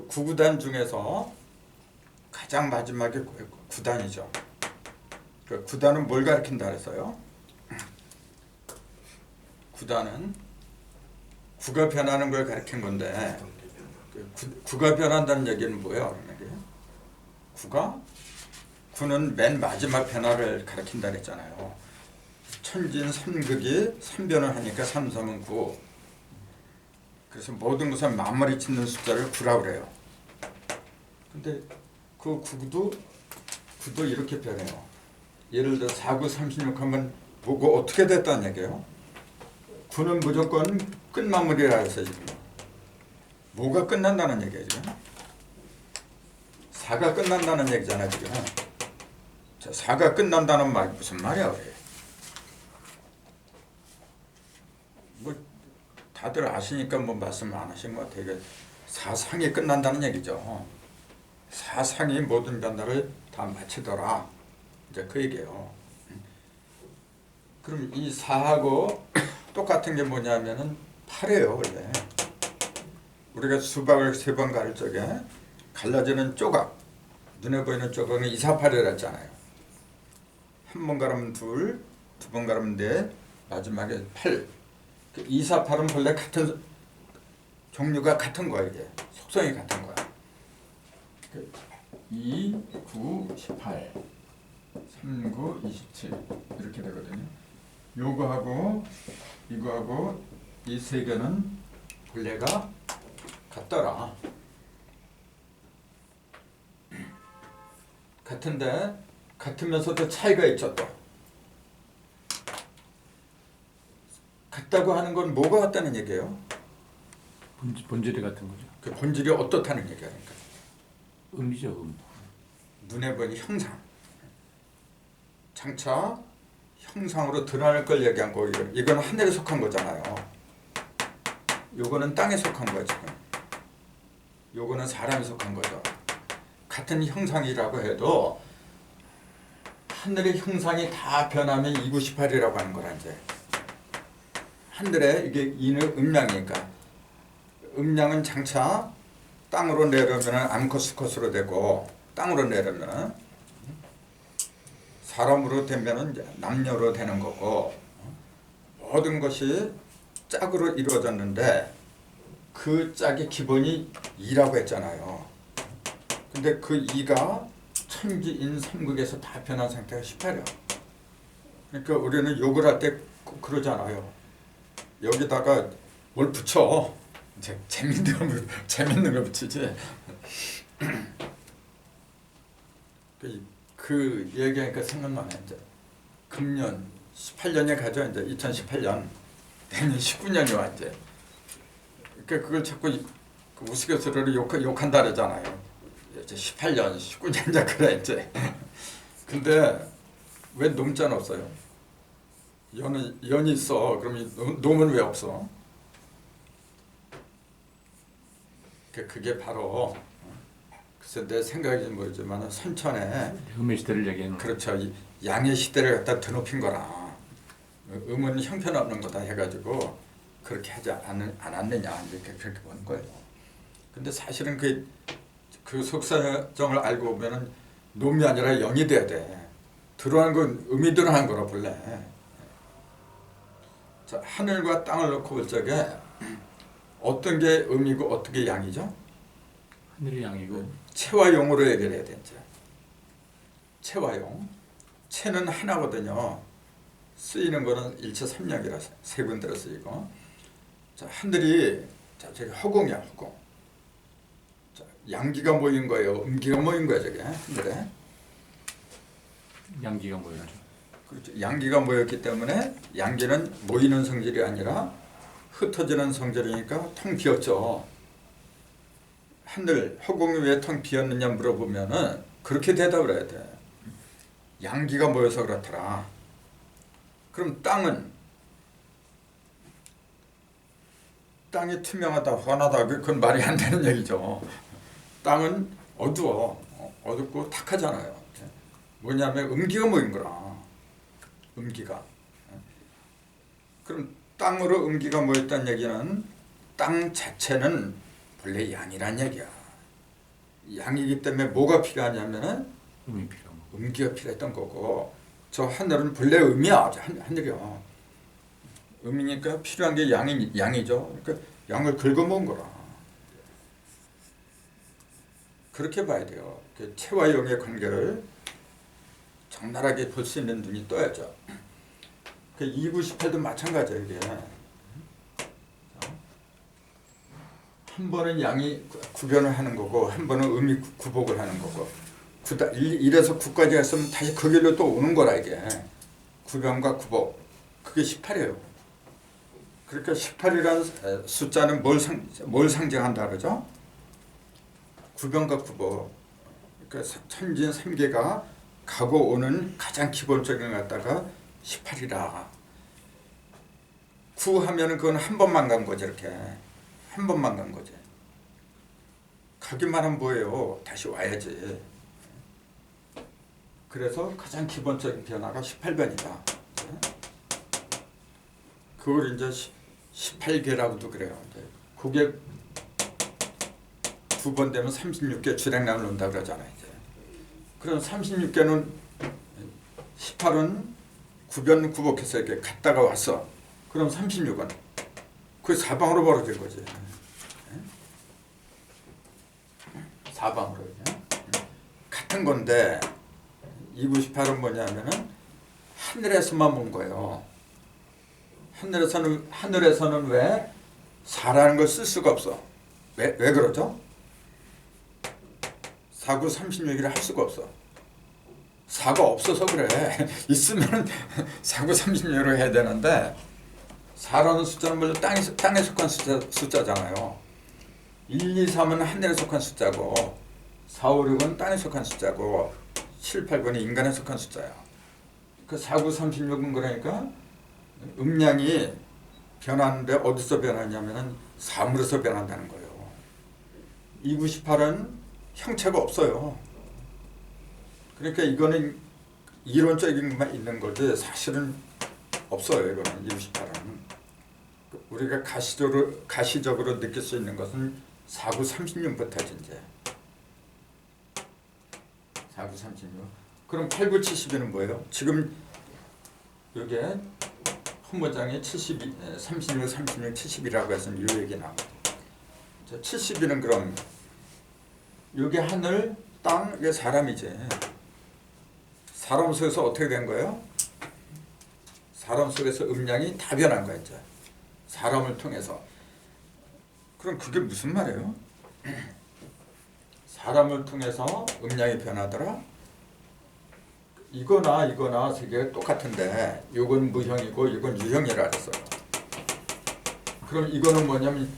구구단 중에서 가장 마지막에 구단이죠. 그 구단은 뭘 가리킨다 그랬어요? 구단은 구가 변하는 걸 가리킨 건데 구가 변한다는 얘기는 뭐예요? 구는 맨 마지막 변화를 가리킨다 그랬잖아요. 천진 삼극이 3변을 하니까 3, 3은 9. 그래서 모든 것을 마무리 짓는 숫자를 9라고 그래요. 근데 그 구도 이렇게 변해요. 예를 들어 4, 9, 36 하면 뭐고 어떻게 됐다는 얘기예요? 9는 무조건 끝마무리라 해서 지금 뭐가 끝난다는 얘기예요 지금? 4가 끝난다는 얘기잖아요 지금. 자, 4가 끝난다는 말이 무슨 말이야 그래? 뭐 다들 아시니까 뭐 말씀 안 하신 것 같아요. 사상이 끝난다는 얘기죠. 사상이 모든 변화를 다 마치더라. 이제 그 얘기예요. 그럼 이 4하고 똑같은 게 뭐냐면은 8이에요 원래. 우리가 수박을 3번 가를 적에 갈라지는 조각, 눈에 보이는 조각은 2, 4, 8이라 했잖아요. 한 번 가르면 2, 2번 가르면 4, 마지막에 8. 2, 4, 8은 본래 같은 종류가 같은 거야 이게. 속성이 같은 거야. 2, 9, 18, 3, 9, 27 이렇게 되거든요. 요거하고 이거하고 이 세 개는 본래가 같더라. 같은데 같으면서도 차이가 있죠 또. 같다고 하는 건 뭐가 같다는 얘기예요? 본질이 같은 거죠. 그 본질이 어떻다는 얘기하니까. 음이죠. 눈에 보이는 형상. 장차 형상으로 드러날 걸 얘기한 거. 이건 하늘에 속한 거잖아요. 요거는 땅에 속한 거야 지금. 요거는 사람에 속한 거죠. 같은 형상이라고 해도 하늘의 형상이 다 변하면 298이라고 하는 거라 이제. 하늘에 이게 이는 음량이니까. 음량은 장차 땅으로 내려면 암컷수컷으로 되고 땅으로 내려면 사람으로 되면 남녀로 되는 거고 모든 것이 짝으로 이루어졌는데 그 짝의 기본이 2라고 했잖아요. 근데 그 2가 천지인 삼극에서 다 변한 상태가 18이야. 그러니까 우리는 욕을 할 때 그러잖아요. 여기다가 뭘 붙여. 재밌는 걸 붙이지. 그 얘기하니까 생각나네. 이제 금년 18년에 가죠. 이제 2018년 내년 19년이 와 이제. 그러니까 그걸 자꾸 우스갯소리로 욕한다 그러잖아요. 이제 18년, 19년 그래 이제. 근데 왜 놈자는 없어요? 연이 있어. 그럼 놈은 왜 없어? 그게 바로 글쎄 내 생각인지 모르지만 선천에 음의 시대를 얘기하는 거죠. 그렇죠. 이 양의 시대를 갖다 드높인 거라. 음은 형편없는 거다 해가지고 그렇게 하지 않았느냐 이렇게 그렇게 보는 거예요. 근데 사실은 그 속사정을 알고 보면은 놈이 아니라 영이 돼야 돼. 들어간 건 음이 들어간 거라 본래. 자, 하늘과 땅을 놓고 볼 적에 어떤 게 음이고 어떤 게 양이죠? 하늘이 양이고 체와 용으로 얘기를 해야 되죠. 체와 용. 체는 하나거든요. 쓰이는 거는 일체 삼력이라서 세 군데로 쓰이고. 자, 하늘이 저기 허공이야, 허공. 자, 양기가 모인 거예요. 음기가 모인 거예요, 저게 하늘에. 양기가 모였죠. 그렇죠. 양기가 모였기 때문에 양기는 모이는 성질이 아니라 흩어지는 성질이니까 텅 비었죠. 하늘 허공이 왜 텅 비었느냐 물어보면은 그렇게 대답을 해야 돼. 양기가 모여서 그렇더라. 그럼 땅이 투명하다, 환하다, 그건 말이 안 되는 얘기죠. 땅은 어둡고 탁하잖아요. 뭐냐면 음기가 모인 거라. 음기가. 그럼 땅으로 음기가 모였다는 얘기는 땅 자체는 본래 양이란 얘기야. 양이기 때문에 뭐가 필요하냐면은 음이 필요한 거. 음기가 필요했던 거고, 저 하늘은 본래 음이야. 하늘이야. 음이니까 필요한 게 양이죠. 그러니까 양을 긁어모은 거라. 그렇게 봐야 돼요. 체와 영의 관계를 적나라하게 볼 수 있는 눈이 떠야죠. 298도 마찬가지예요. 이게 한 번은 양이 구변을 하는 거고 한 번은 음이 구복을 하는 거고 1에서 9까지 했으면 다시 그 길로 또 오는 거라. 이게 구변과 구복, 그게 18이에요. 그러니까 18이라는 숫자는 뭘 상징한다 그러죠? 구변과 구복. 그러니까 천진 3개가 가고 오는 가장 기본적인 것 갖다가 18이라. 9 하면은 그건 한 번만 간 거지. 이렇게 한 번만 간 거지. 가기만 하면 뭐예요? 다시 와야지. 그래서 가장 기본적인 변화가 18변이다. 그걸 이제 18개라고도 그래요. 그게 2번 되면 36개 주랭랑을 논다 그러잖아요. 이제. 그럼 36개는 18은 구변 구복해서 이렇게 갔다가 왔어. 그럼 36은 그 사방으로 벌어질 거지. 사방으로. 같은 건데 298은 뭐냐면은 하늘에서만 본 거예요. 하늘에서는 왜 4라는 걸 쓸 수가 없어. 왜 그러죠? 4, 9, 36이라 할 수가 없어. 4가 없어서 그래. 있으면 4, 9, 36으로 해야 되는데 4라는 숫자는 물론 땅에 속한 숫자잖아요. 1, 2, 3은 하늘에 속한 숫자고 4, 5, 6은 땅에 속한 숫자고 7, 8, 9는 인간에 속한 숫자야. 그 4, 9, 36은 그러니까 음량이 변하는데 어디서 변하냐면은 사물에서 변한다는 거예요. 298은 형체가 없어요. 그러니까 이거는 이론적인 것만 있는 거지 사실은 없어요. 이거는 298은. 우리가 가시적으로 느낄 수 있는 것은 4, 9, 36부터지 이제. 4, 9, 36. 그럼 8, 9, 72는 뭐예요? 지금 이게 헌문장에 32, 36, 36, 70이라고 해서 이 얘기 나와요. 72는 그럼 이게 하늘, 땅, 이게 사람이지. 사람 속에서 어떻게 된 거예요? 사람 속에서 음량이 다 변한 거야 이제. 사람을 통해서. 그럼 그게 무슨 말이에요? 사람을 통해서 음량이 변하더라? 이거나 세 개가 똑같은데 이건 무형이고 이건 유형이라 그랬어요. 그럼 이거는 뭐냐면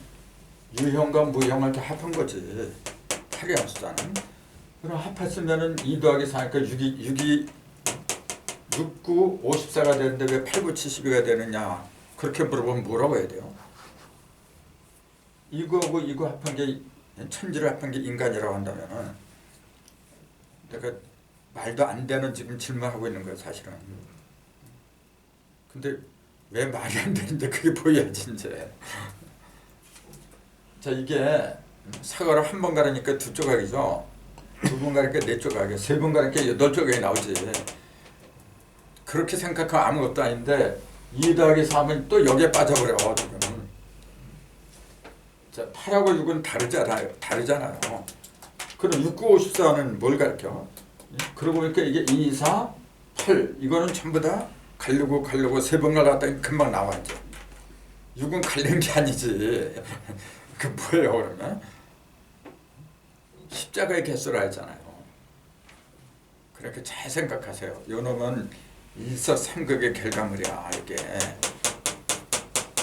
유형과 무형을 다 합한 거지. 8이라는 숫자는. 그럼 합했으면은 2 더하기 4니까 6, 9, 54가 되는데 왜 8, 9, 72가 되느냐. 그렇게 물어보면 뭐라고 해야 돼요? 이거하고 이거 합한 게 천지를 합한 게 인간이라고 한다면은 내가 말도 안 되는 지금 질문하고 있는 거예요 사실은. 근데 왜 말이 안 되는데 그게 보여야지 이제. 자 이게 사과를 한 번 가르니까 2조각이죠. 2번 가르니까 4조각이야. 3번 가르니까 8조각이 나오지. 그렇게 생각하면 아무것도 아닌데 2 더하기 3은 또 여기에 빠져버려 지금. 자 8하고 6은 다르잖아요. 그럼 6, 9, 54는 뭘 가르쳐? 그러고 보니까 이게 2, 4, 8 이거는 전부 다 가려고 3번 갈랐더니 금방 나와 이제. 6은 갈린 게 아니지. 그 뭐예요 그러면? 십자가의 개수라 했잖아요. 그렇게 잘 생각하세요. 요 놈은 일서삼극의 결과물이야 이게.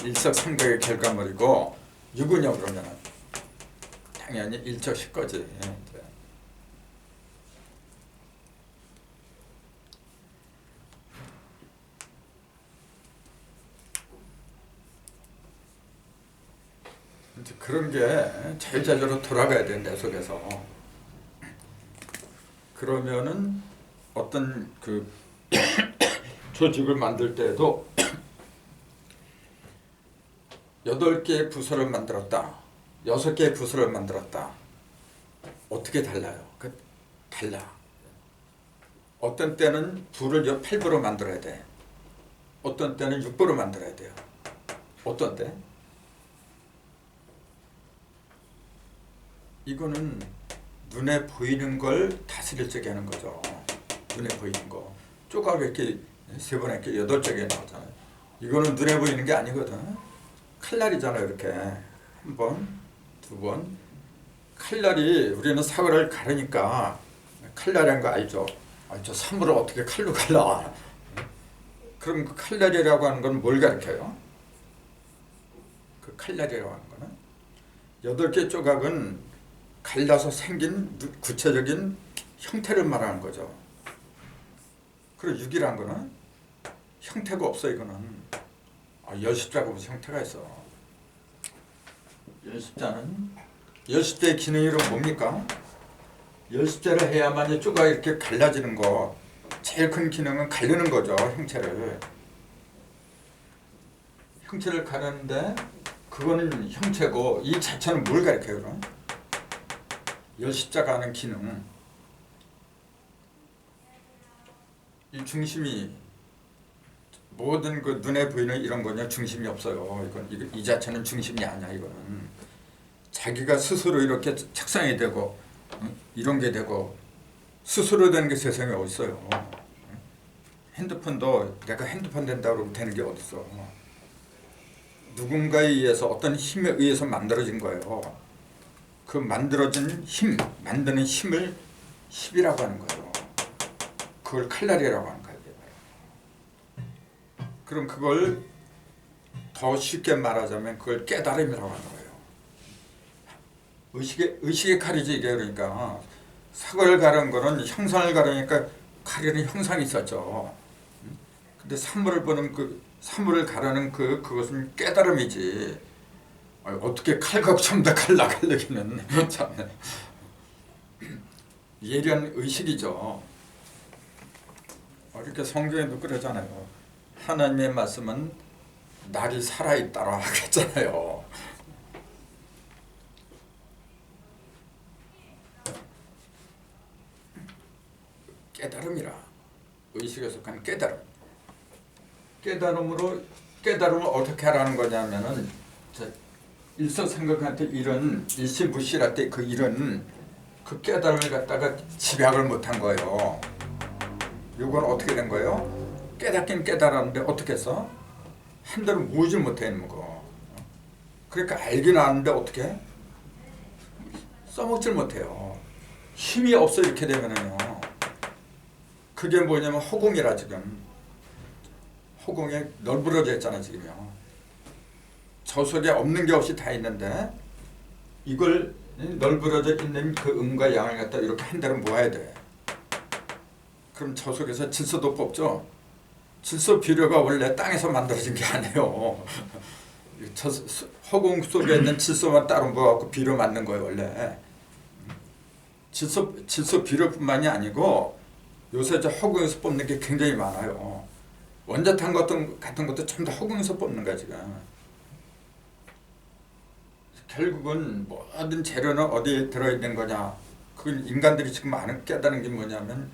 일석삼각의 결과물이고 육은요 그러면은 당연히 일적식거지. 이제 그런 게 자유자재로 돌아가야 돼, 내 속에서. 그러면은 어떤 그 조직을 만들 때에도 8개의 부서를 만들었다, 6개의 부서를 만들었다. 어떻게 달라요? 달라. 어떤 때는 부를 8부로 만들어야 돼. 어떤 때는 6부로 만들어야 돼요. 어떤 때? 이거는 눈에 보이는 걸 다스릴 적에 하는 거죠. 눈에 보이는 거. 조각 이렇게 3번 이렇게 8쪽에 나오잖아요. 이거는 눈에 보이는 게 아니거든. 칼날이잖아요. 이렇게 한 번, 2번. 칼날이 우리는 사과를 가르니까 칼날이라는 거 알죠? 저 사물을 어떻게 칼로 갈라? 그럼 그 칼날이라고 하는 건 뭘 가르쳐요? 그 칼날이라고 하는 거는 8개 조각은 갈라서 생긴 구체적인 형태를 말하는 거죠. 그리고 6이라는 거는 형태가 없어. 이거는 열십자가 무슨 형태가 있어. 열십자의 기능이 뭡니까? 열십자를 해야만 이 조각 이렇게 갈라지는 거. 제일 큰 기능은 가르는 거죠. 형체를 가르는데 그거는 형체고 이 자체는 뭘 가르쳐요? 그럼? 열십자가 하는 기능, 이 중심이 모든 그 눈에 보이는 이런 거냐 중심이 없어요. 이 자체는 중심이 아니야. 이거는 자기가 스스로 이렇게 착상이 되고 이런 게 되고 스스로 되는 게 세상에 어디 있어요. 핸드폰도 내가 핸드폰 된다고 그러면 되는 게 어디 있어. 누군가에 의해서 어떤 힘에 의해서 만들어진 거예요. 그 만들어진 힘, 만드는 힘을 힘이라고 하는 거예요. 그걸 칼날이라고 하는 거예요. 그럼 그걸 더 쉽게 말하자면 그걸 깨달음이라고 하는 거예요. 의식의 칼이지 이게. 그러니까 사과를 가른 거는 형상을 가르니까 가르는 형상이 있었죠. 근데 사물을 보는 사물을 가르는 그것은 깨달음이지. 어떻게 칼과 좀 더 갈라기는 참 예리한 의식이죠. 이렇게 성경에도 그러잖아요. 하나님의 말씀은 날이 살아있다라 하겠잖아요. 깨달음이라. 의식에 속한 깨달음. 깨달음을 어떻게 하라는 거냐면은 일석삼각한테 이런 일시무시할 때 이런 그 깨달음을 갖다가 집약을 못한 거예요. 이건 어떻게 된 거예요? 깨닫긴 깨달았는데 어떻게 했어? 한 대로 모으질 못했는 거. 그러니까 알긴 아는데 어떻게? 써먹질 못해요. 힘이 없어. 이렇게 되면은요. 그게 뭐냐면 허공이라. 지금 허공에 널브러져 있잖아 지금요. 저 속에 없는 게 없이 다 있는데 이걸 널브러져 있는 그 음과 양을 갖다 이렇게 한 대로 모아야 돼. 그럼 저 속에서 질소도 뽑죠. 질소 비료가 원래 땅에서 만들어진 게 아니에요. 저 허공 속에 있는 질소만 따로 모아갖고 비료 만든 거예요 원래. 질소 비료뿐만이 아니고 요새 저 허공에서 뽑는 게 굉장히 많아요. 원자탄 같은 것도 전부 다 허공에서 뽑는 거야 지금. 결국은 모든 재료는 어디에 들어있는 거냐. 그건 인간들이 지금 깨달은 게 뭐냐면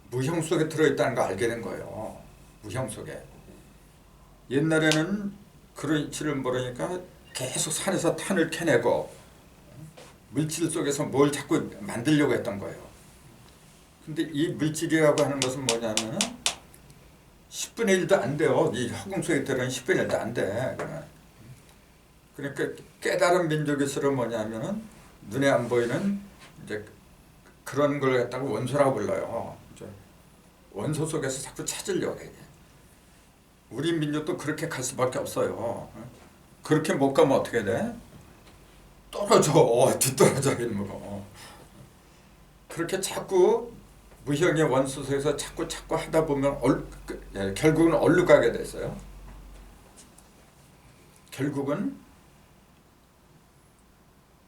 무형 속에 들어있다는 거 알게 된 거예요. 무형 속에. 옛날에는 그런 이치를 모르니까 계속 산에서 탄을 캐내고 물질 속에서 뭘 자꾸 만들려고 했던 거예요. 근데 이 물질이라고 하는 것은 뭐냐면 10분의 1도 안 돼요. 이 허공 속에 들어있는 10분의 1도 안 돼. 그러니까 깨달은 민족에서 뭐냐면은 눈에 안 보이는 이제 그런 걸 갖다가 원소라고 불러요. 원소 속에서 자꾸 찾으려고 해. 우리 민족도 그렇게 갈 수밖에 없어요. 그렇게 못 가면 어떻게 돼? 떨어져. 뒤떨어져 있는 거. 그렇게 자꾸 무형의 원수 속에서 자꾸 하다 보면 결국은 얼루 가게 됐어요. 결국은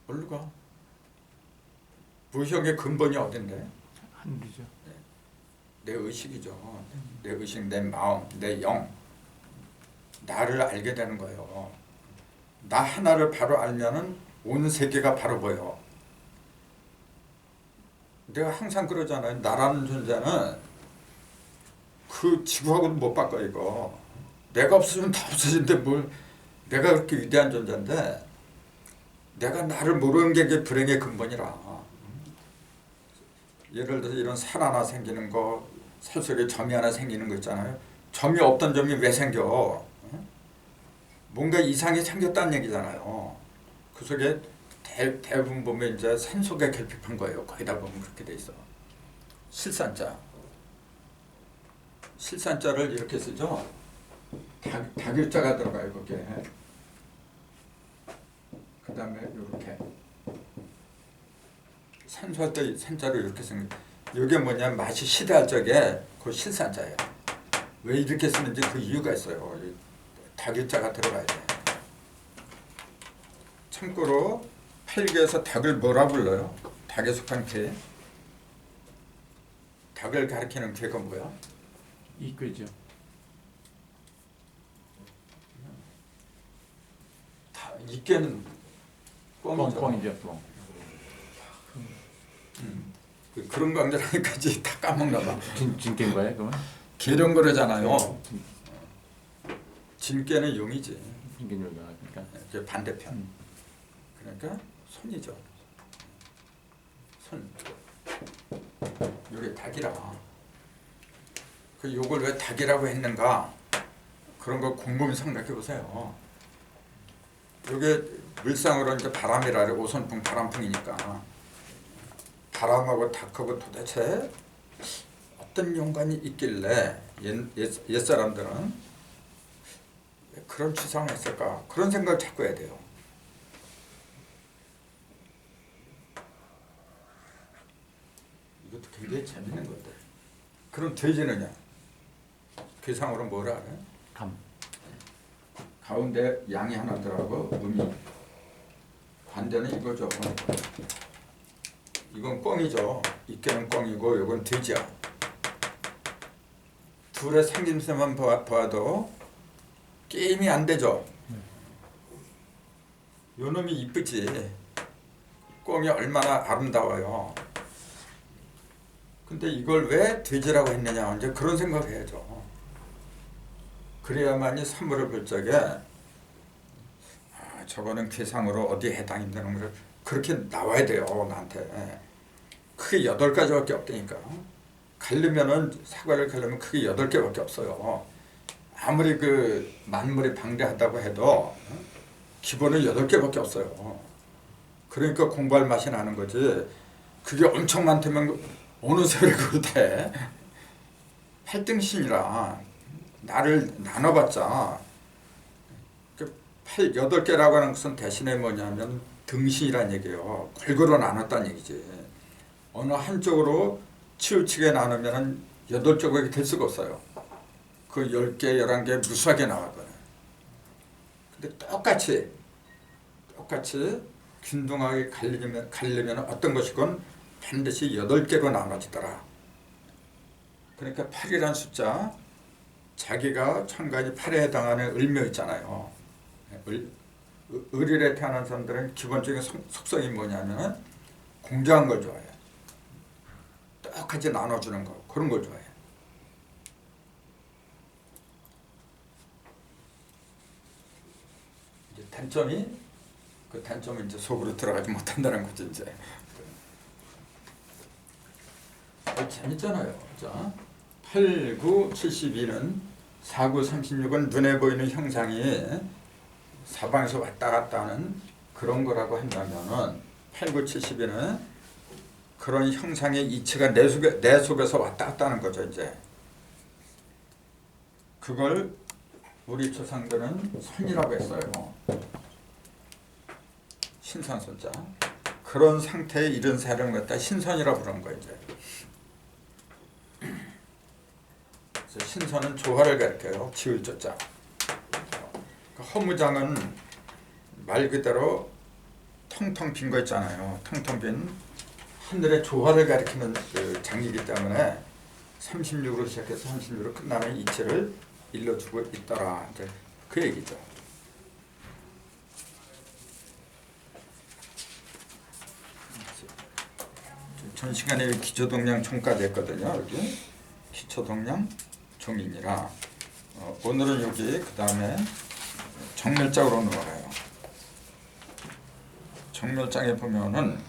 얼루 가. 무형의 근본이 어딘데? 하늘이죠. 내 의식이죠. 내 의식, 내 마음, 내 영. 나를 알게 되는 거예요. 나 하나를 바로 알면은 온 세계가 바로 보여. 내가 항상 그러잖아요. 나라는 존재는 그 지구하고는 못 바꿔 이거. 내가 없으면 다 없어진데 뭘. 내가 그렇게 위대한 존재인데 내가 나를 모르는 게 그게 불행의 근본이라. 예를 들어서 이런 살 하나 생기는 거, 살 속에 점이 하나 생기는 거 있잖아요. 점이 없던 점이 왜 생겨? 뭔가 이상이 생겼다는 얘기잖아요. 그 속에 대부분 보면 이제 산속에 결핍한 거예요. 거의 다 보면 그렇게 돼 있어. 실산자. 실산자를 이렇게 쓰죠. 다글자가 들어가요. 거기에. 그 다음에 이렇게. 산소할 때 산자로 이렇게 생겨. 이게 뭐냐, 맛이 시대할 적에 그 실산자예요. 왜 이렇게 쓰는지 그 이유가 있어요. 닭일자가 들어가야 돼. 참고로 팔계에서 닭을 뭐라 불러요? 닭에 속한 개. 닭을 가리키는 개가 뭐야? 이꾀죠. 이께는 뻥이죠. 뻥이죠. 뻥. 그런 관계라니까지 다 까먹나 봐. 진깬 거예요, 그러면? 계령 그러잖아요. 진깨는 용이지. 진깬 요가 그러니까. 그 반대편. 그러니까 손이죠. 손. 이게 닭이라. 그 요걸 왜 닭이라고 했는가? 그런 거 곰곰이 생각해 보세요. 요게 물상으로 이제 바람이라 그래. 오선풍, 바람풍이니까. 바람하고 닭하고 도대체 어떤 연관이 있길래 옛 사람들은 왜 그런 추상을 했을까? 그런 생각을 자꾸 해야 돼요. 이것도 굉장히 재밌는 건데. 그럼 돼지는요? 괴상으로 뭐라 그래? 감. 가운데 양이 하나 들어가고 음이. 반대는 이거죠. 이건 꿩이죠. 이께는 꿩이고 이건 돼지야. 둘의 생김새만 봐도 게임이 안 되죠. 요 놈이 이쁘지. 꿩이 얼마나 아름다워요. 근데 이걸 왜 돼지라고 했느냐, 이제 그런 생각을 해야죠. 그래야만이 산물을 볼 적에 저거는 괴상으로 어디에 해당이 되는 걸 그렇게 나와야 돼요. 나한테. 크게 8가지밖에 없다니까. 가려면은 사과를 가려면 크게 8개밖에 없어요. 아무리 그 만물이 방대하다고 해도 기본은 8개밖에 없어요. 그러니까 공부할 맛이 나는 거지. 그게 엄청 많다면 어느 세월에 그걸 돼. 8등신이라 나를 나눠봤자 8개라고 하는 것은 대신에 뭐냐면 등신이란 얘기예요. 골고루 나눴다는 얘기지. 어느 한쪽으로 치우치게 나누면 8조각이 될 수가 없어요. 그 10개, 11개 무수하게 나와버려요. 근데 똑같이 균등하게 가려면 어떤 것이건 반드시 8개로 나눠지더라. 그러니까 8이란 숫자, 자기가 천가지 8에 해당하는 을묘 있잖아요. 을일에 태어난 사람들은 기본적인 속성이 뭐냐면 공정한 걸 좋아해요. 똑같이 나눠주는 거, 그런 걸 좋아해요. 이제 그 단점이 이제 속으로 들어가지 못한다는 거지 이제. 재밌잖아요. 자, 8, 9, 72는 4, 9, 36은 눈에 보이는 형상이 사방에서 왔다 갔다 하는 그런 거라고 한다면은 8, 9, 72는 그런 형상의 이치가 내 속에서 왔다 갔다 하는 거죠. 이제 그걸 우리 조상들은 선이라고 했어요. 신선선자. 그런 상태에 이른 사람을 갖다 신선이라고 부르는 거예요. 이제. 그래서 신선은 조화를 가리켜요. 지을 조자. 허무장은 말 그대로 텅텅 빈 거 있잖아요. 텅텅 빈 하늘의 조화를 가리키는 그 장이기 때문에 36으로 시작해서 36으로 끝나는 이치를 일러주고 있더라. 이제 그 얘기죠. 전 시간에 기초동량 총까지 했거든요. 여기 기초동량 종인이라 오늘은 여기 그 다음에 정멸장으로 넘어가요. 정멸장에 보면은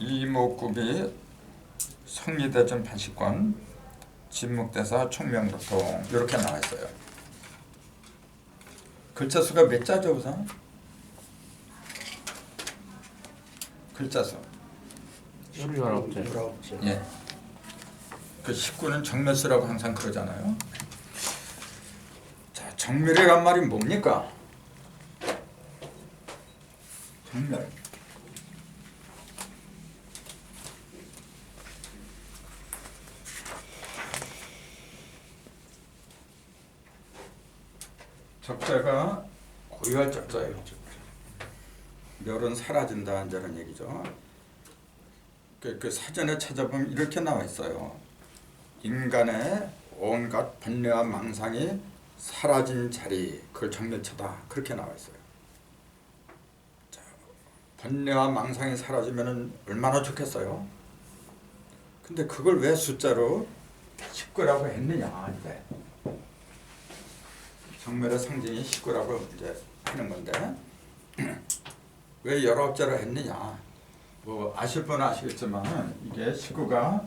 이목구비 성리대전 판시권 진묵대사 총명도통 이렇게 나와 있어요. 글자 수가 몇 자죠 우선? 글자 수. 19자. 19자. 예. 그 19는 정멸수라고 항상 그러잖아요. 자, 정멸이란 말이 뭡니까? 정멸. 적자가 고유할 적자예요. 멸은 사라진다 이런 얘기죠. 그 사전에 찾아보면 이렇게 나와 있어요. 인간의 온갖 번뇌와 망상이 사라진 자리, 그걸 정멸처다. 그렇게 나와 있어요. 자, 번뇌와 망상이 사라지면 얼마나 좋겠어요. 근데 그걸 왜 숫자로 19라고 했느냐 이제. 정멸의 상징이 19라고 이제 하는 건데 왜 19자로 했느냐. 뭐 아실 분은 아시겠지만 이게 19가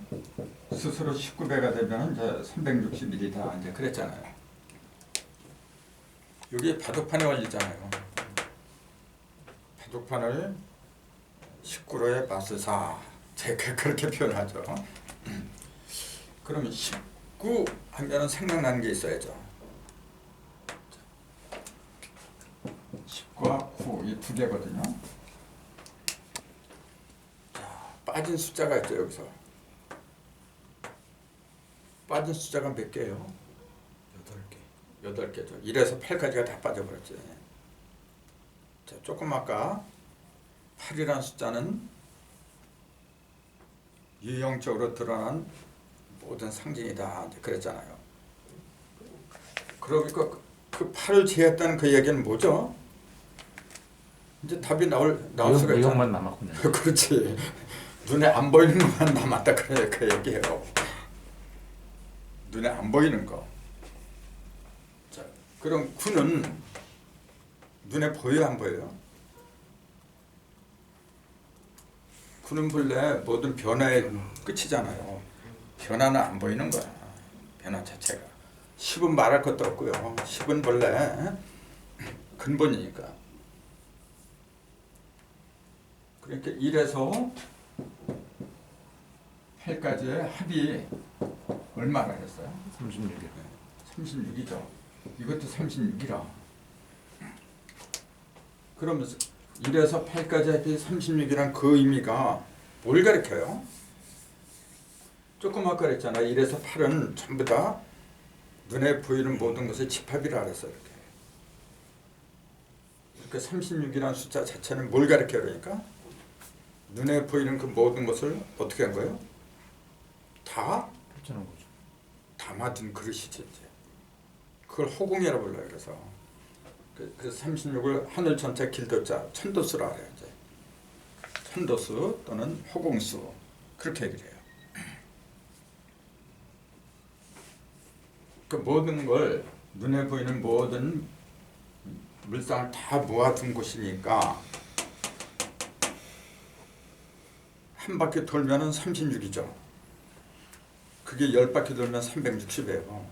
스스로 19배가 되면 이제 360일이다 이제 그랬잖아요. 여기 바둑판에 올리잖아요. 바둑판을 19로의 마스사 제가 그렇게 표현하죠. 그러면 19 하면 생각나는 게 있어야죠. 10과 9 이 두 개거든요. 빠진 숫자가 있죠. 여기서 빠진 숫자가 몇 개예요? 8개. 8개죠. 1에서 8까지가 다 빠져버렸지. 자, 조금 아까 8이라는 숫자는 유형적으로 드러난 모든 상징이다 그랬잖아요. 그러니까 그 8을 제했다는 그 얘기는 뭐죠? 이제 답이 나올 수가 있잖아. 유형만 남았군요. 그렇지. 눈에 안 보이는 것만 남았다 그래 그 얘기예요. 눈에 안 보이는 거. 자, 그럼 9는 눈에 보여 안 보여요? 9는 본래 모든 변화의 끝이잖아요. 변화는 안 보이는 거야. 변화 자체가. 10은 말할 것도 없고요. 10은 본래 근본이니까. 그러니까 1에서 8까지의 합이 얼마나 했어요? 36일. 36이죠. 이것도 36이라. 그러면서 1에서 8까지 합이 36이란 그 의미가 뭘 가리켜요? 조금 아까 그랬잖아. 1에서 8은 전부 다 눈에 보이는 모든 것의 집합이라 그랬어. 이렇게 36이라는 숫자 자체는 뭘 가리켜요? 그러니까 눈에 보이는 그 모든 것을 어떻게 한 거예요? 다 펼쳐놓은 거죠. 담아둔 그릇이지 이제. 그걸 호공이라고 불러요. 그래서 36을 하늘 전체 길도자 천도수라 그래요. 이제. 천도수 또는 호공수 그렇게 얘기를 해요. 그 모든 걸 눈에 보이는 모든 물상을 다 모아둔 곳이니까 한 바퀴 돌면은 36이죠. 그게 10바퀴 돌면 360이에요.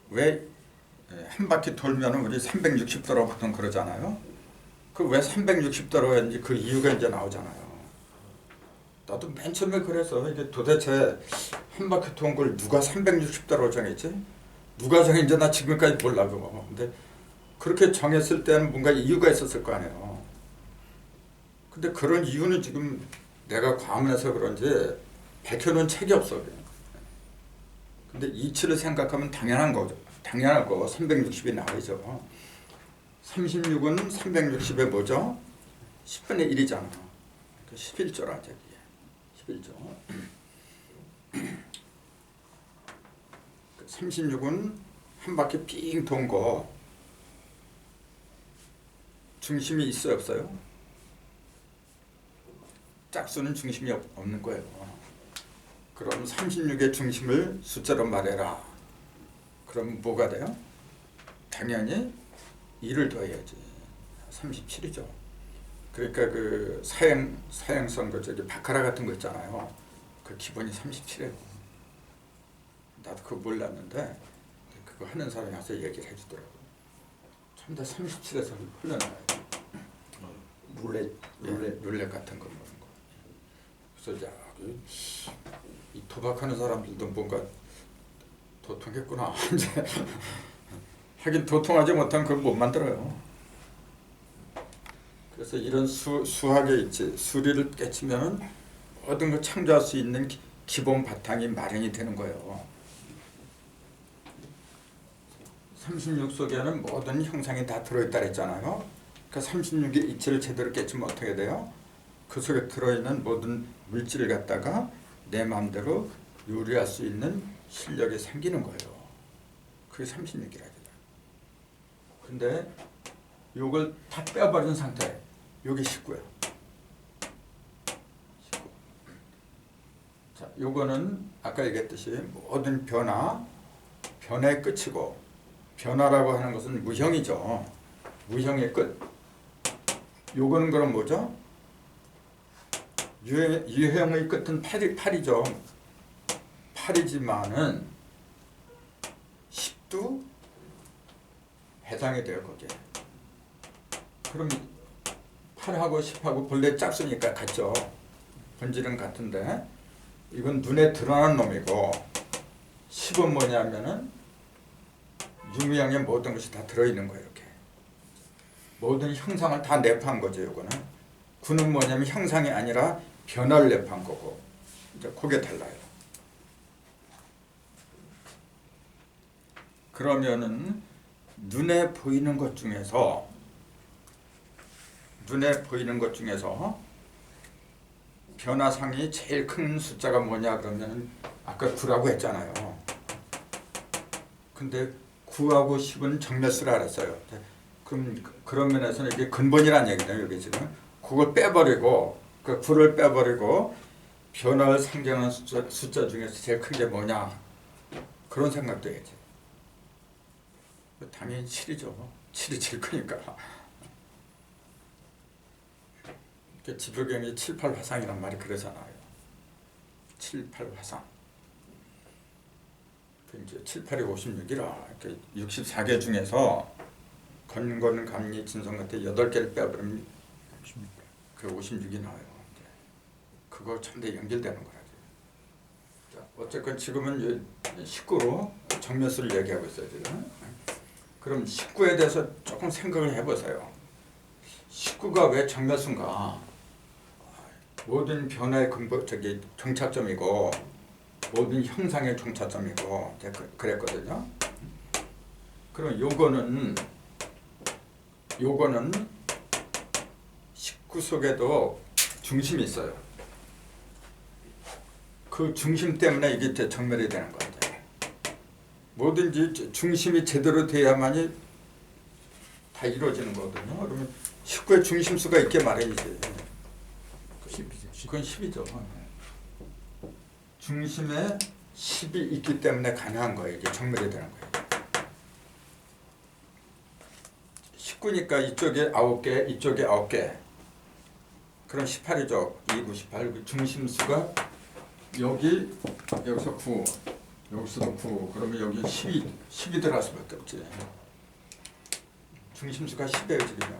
왜 한 바퀴 돌면은 우리 360도로 보통 그러잖아요. 그 왜 360도로인지 그 이유가 이제 나오잖아요. 나도 맨 처음에 그래서 이게 도대체 한 바퀴 돈 걸 누가 360도로 정했지? 누가 정했는지 나 지금까지 몰라 그거. 근데 그렇게 정했을 때는 뭔가 이유가 있었을 거 아니에요. 근데 그런 이유는 지금 내가 과문해서 그런지 밝혀놓은 책이 없어. 근데 이치를 생각하면 당연한 거죠. 당연한 거 360이 나와있죠. 36은 360에 뭐죠? 10분의 1이잖아. 11조라 저기. 11조. 36은 한 바퀴 삥 돈 거 중심이 있어요 없어요? 짝수는 중심이 없는 거예요. 그럼 36의 중심을 숫자로 말해라. 그럼 뭐가 돼요? 당연히 2를 더해야지. 37이죠. 그러니까 그 사행성 그 저기 바카라 같은 거 있잖아요. 그 기본이 37이에요. 나도 그거 몰랐는데 그거 하는 사람이 와서 얘기를 해주더라고. 참 다 37에서 흘러나와요. 룰렛 같은 거 먹는 거. 그래서 야, 이 도박하는 사람들도 뭔가 도통했구나. 이제 하긴 도통하지 못한 걸 못 만들어요. 그래서 이런 수학에 있지 수리를 깨치면 모든 걸 창조할 수 있는 기본 바탕이 마련이 되는 거예요. 36 속에는 모든 형상이 다 들어있다 그랬잖아요. 그러니까 36의 이치를 제대로 깨치면 어떻게 돼요? 그 속에 들어있는 모든 물질을 갖다가 내 마음대로 요리할 수 있는 실력이 생기는 거예요. 그게 36이라. 근데 요걸 다 빼버린 상태. 요게 19예요. 19. 자, 요거는 아까 얘기했듯이 모든 변화의 끝이고, 변화라고 하는 것은 무형이죠. 무형의 끝. 요거는 그럼 뭐죠? 유형의 끝은 8이죠. 8이지만은 10도 해당이 돼요 거기에. 그럼 8하고 10하고 본래 짝수니까 같죠. 본질은 같은데 이건 눈에 드러나는 놈이고 10은 뭐냐면은 유무형의 모든 것이 다 들어있는 거예요. 이렇게 모든 형상을 다 내포한 거죠. 이거는 9는 뭐냐면 형상이 아니라 변화를 내포한 거고 이제 그게 달라요. 그러면은 눈에 보이는 것 중에서 변화상이 제일 큰 숫자가 뭐냐 그러면 아까 9라고 했잖아요. 근데 9하고 10은 정렬수라 그랬어요. 그럼 그런 면에서는 이게 근본이라는 얘기죠. 여기 지금 그걸 빼버리고 그 9를 빼버리고 변화를 상징하는 숫자 중에서 제일 큰 게 뭐냐 그런 생각도 해야지. 당연히 7이죠. 7이 제일 크니까. 지표경이 7, 8 화상이란 말이 그러잖아요. 7, 8 화상. 이제 7, 8이 56이라 64개 중에서 건건, 감리, 진성 같은 8개를 빼버리면 그 56이 나와요. 그거 전대 연결되는 거라죠. 자, 어쨌건 지금은 19로 정면수를 얘기하고 있어요. 지금. 그럼 19에 대해서 조금 생각을 해보세요. 19가 왜 정면수인가? 모든 변화의 정착점이고 모든 형상의 정착점이고 그랬거든요. 그럼 요거는 19 속에도 중심이 있어요. 그 중심 때문에 이게 정멸이 되는 거예요. 뭐든지 중심이 제대로 돼야만이 다 이루어지는 거거든요. 그러면 19의 중심수가 있게 말해야지. 10이죠. 그건 10이죠. 중심에 10이 있기 때문에 가능한 거예요. 이게 정멸이 되는 거예요. 19니까 이쪽에 9개, 이쪽에 9개. 그럼 18이죠. 2, 9, 18. 그 중심수가 여기서 9, 여기서도 9. 그러면 여기 10이 들어갈 수밖에 없지. 중심수가 10이에요 지금요.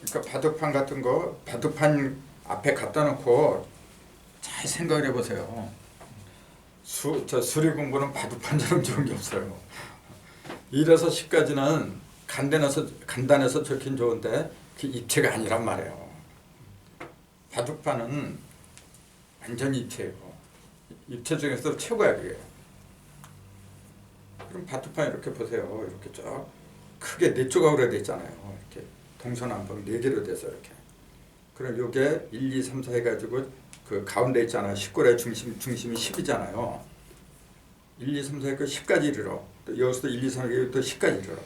그러니까 바둑판 같은 거 바둑판 앞에 갖다 놓고 잘 생각을 해보세요. 수리 공부는 바둑판처럼 좋은 게 없어요. 1에서 10까지는 간단해서 좋긴 좋은데 그 입체가 아니란 말이에요. 바둑판은 완전히 입체예요. 입체 중에서 최고야 그게. 그럼 바둑판 이렇게 보세요. 이렇게 쭉 크게 4조각으로 돼 있잖아요. 이렇게 동서남북 4개로 돼서 이렇게. 그럼 요게 1, 2, 3, 4 해가지고 그 가운데 있잖아요. 19의 중심이 10이잖아요. 1, 2, 3, 4 그 10까지 이르러. 또 여기서 1, 2, 3, 4 또 10까지 이르러.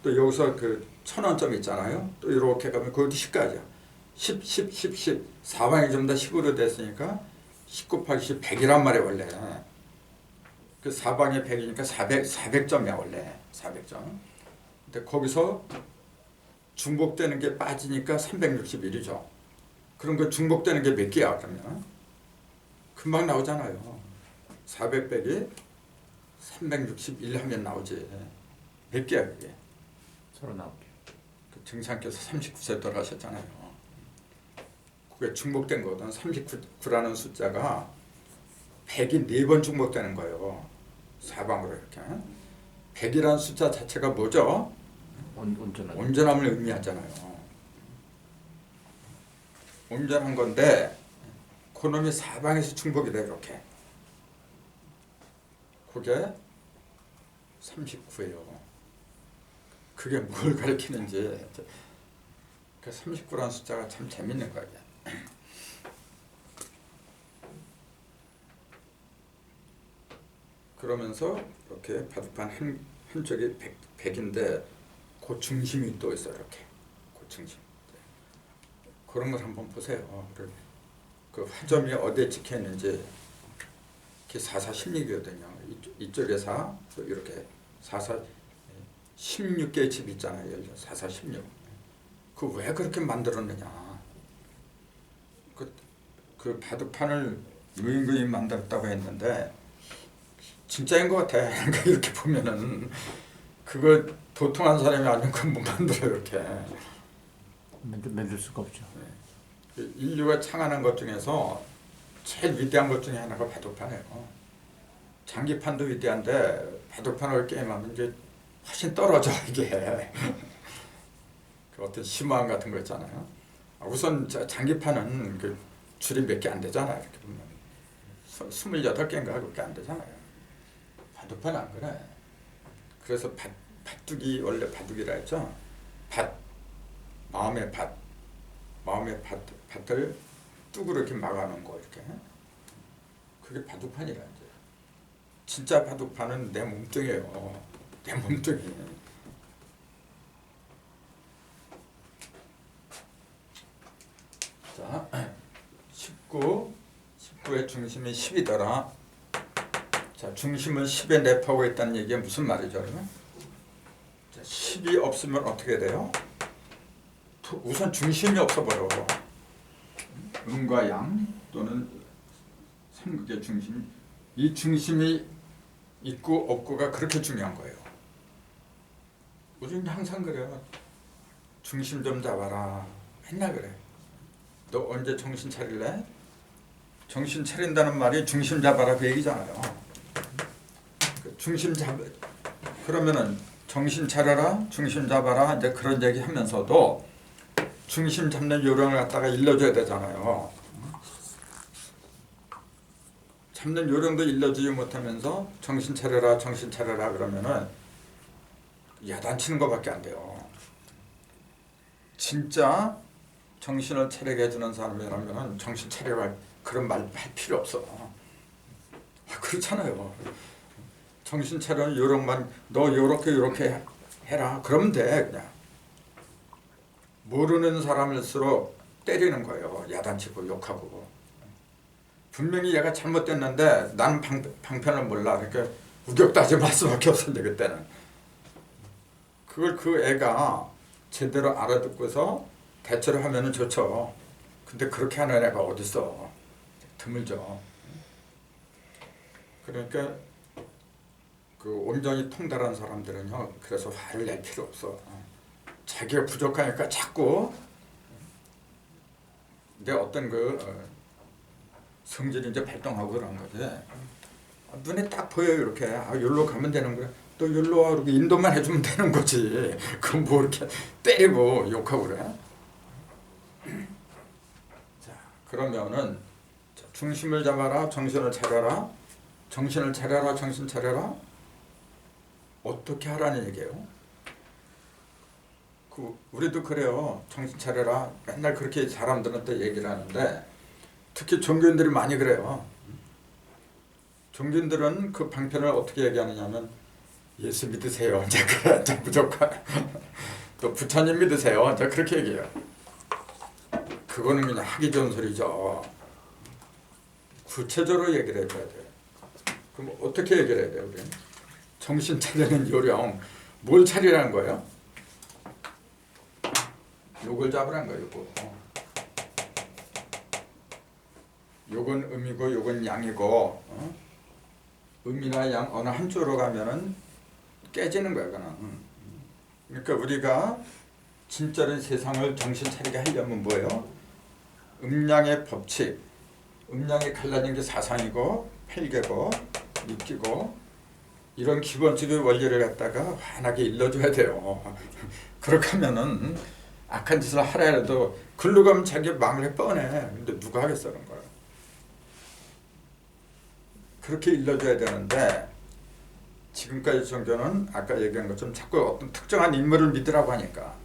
또 여기서 그 천원점 있잖아요. 또 이렇게 가면 그것도 10까지야. 10. 사방이 좀 더 10으로 됐으니까 10 곱하기 10, 100이란 말이에요 원래. 그 사방에 100이니까 400점이야 원래. 400점. 근데 거기서 중복되는 게 빠지니까 361이죠. 그럼 그 중복되는 게 몇 개야 그러면? 금방 나오잖아요. 400 빼기 361 하면 나오지. 몇 개야 그게? 39개. 그 증상께서 39세 돌아가셨잖아요. 그게 중복된 거거든. 39라는 숫자가 100이 4번 중복되는 거예요. 사방으로 이렇게. 100이라는 숫자 자체가 뭐죠? 온전함을 의미하잖아요. 온전한 건데 그놈이 사방에서 중복이 돼 이렇게. 그게 39예요. 그게 뭘 가리키는지. 그 39라는 숫자가 참 재밌는 거예요. 그러면서 이렇게 바둑판 한쪽이 100인데 그 중심이 또 있어요. 이렇게 그 중심. 그런 걸 한번 보세요. 그 화점이 어디에 찍혀 있는지. 그게 4416이거든요. 이쪽에 4, 또 이렇게 16개의 집 있잖아요. 4416. 그 왜 그렇게 만들었느냐. 그 바둑판을 유인구이 만들었다고 했는데 진짜인 것 같아. 그러니까 이렇게 보면은 그걸 도통한 사람이 아니면 그건 못 만들어요. 이렇게. 만들 수가 없죠. 인류가 창안한 것 중에서 제일 위대한 것 중에 하나가 바둑판이에요. 장기판도 위대한데 바둑판을 게임하면 이제 훨씬 떨어져 이게. 그 어떤 심화함 같은 거 있잖아요. 우선 장기판은 그 줄이 몇 개 안 되잖아요. 이렇게 보면 28개인가 그렇게 안 되잖아요. 바둑판은 안 그래. 그래서 밭둑이 원래 바둑이라 했죠. 마음의 밭을 뚝으로 이렇게 막아놓은 거 이렇게. 그게 바둑판이라 이제. 진짜 바둑판은 내 몸뚱이에요. 내 몸뚱이. 자, 19의 중심이 10이더라. 자, 중심은 10에 내포하고 있다는 얘기가 무슨 말이죠? 그러면? 자, 10이 없으면 어떻게 돼요? 우선 중심이 없어버려. 음과 양 또는 삼극의 중심. 이 중심이 있고 없고가 그렇게 중요한 거예요. 우리는 항상 그래요. 중심 좀 잡아라. 맨날 그래. 너 언제 정신 차릴래? 정신 차린다는 말이 중심 잡아라 그 얘기잖아요. 그러면은 정신 차려라, 중심 잡아라 이제 그런 얘기 하면서도 중심 잡는 요령을 갖다가 일러줘야 되잖아요. 잡는 요령도 일러주지 못하면서 정신 차려라 그러면은 야단치는 것밖에 안 돼요. 진짜 정신을 차리게 해주는 사람이라면 정신 차려라 그런 말 할 필요 없어. 그렇잖아요. 정신 차리는 요령만 너 요렇게 해라 그러면 돼. 그냥 모르는 사람일수록 때리는 거예요. 야단치고 욕하고. 분명히 얘가 잘못됐는데 나는 방편을 몰라. 그러니까 우격다지 말 수밖에 없었는데 그때는. 그걸 그 애가 제대로 알아듣고서 대처를 하면은 좋죠. 근데 그렇게 하는 애가 어딨어. 드물죠. 그러니까 그 온전히 통달한 사람들은요. 그래서 화를 낼 필요 없어. 자기가 부족하니까 자꾸 내 어떤 그 성질이 이제 발동하고 그런 거지. 눈에 딱 보여요. 이렇게 여기로 가면 되는 거야. 또 여기로 와 이렇게 인도만 해주면 되는 거지. 그럼 뭐 이렇게 때리고 욕하고 그래. 자, 그러면은 중심을 잡아라, 정신을 차려라. 정신을 차려라, 정신 차려라. 어떻게 하라는 얘기예요? 우리도 그래요. 정신 차려라. 맨날 그렇게 사람들은 또 얘기를 하는데 특히 종교인들이 많이 그래요. 종교인들은 그 방편을 어떻게 얘기하느냐면 예수 믿으세요. 이제 그래, 이제 무조건. 또 부처님 믿으세요. 이제 그렇게 얘기해요. 그거는 그냥 하기 좋은 소리죠. 구체적으로 얘기를 해줘야 돼요. 그럼 어떻게 얘기를 해야 돼요? 우리? 정신 차리는 요령. 뭘 차리라는 거예요? 요걸 잡으라는 거예요. 요거. 요건 음이고 요건 양이고 음이나 양 어느 한쪽으로 가면은 깨지는 거야. 그는. 그러니까 우리가 진짜로 세상을 정신 차리게 하려면 뭐예요? 음양의 법칙. 음양이 갈라진 게 사상이고 pel개고 육기고 이런 기본적인 원리를 갖다가 환하게 일러줘야 돼요. 그렇게 하면은 악한 짓을 하라 해도 글로 가면 자기 망을 뻔해. 근데 누가 하겠어 그런 거야. 그렇게 일러줘야 되는데 지금까지 종교는 아까 얘기한 것처럼 자꾸 어떤 특정한 인물을 믿으라고 하니까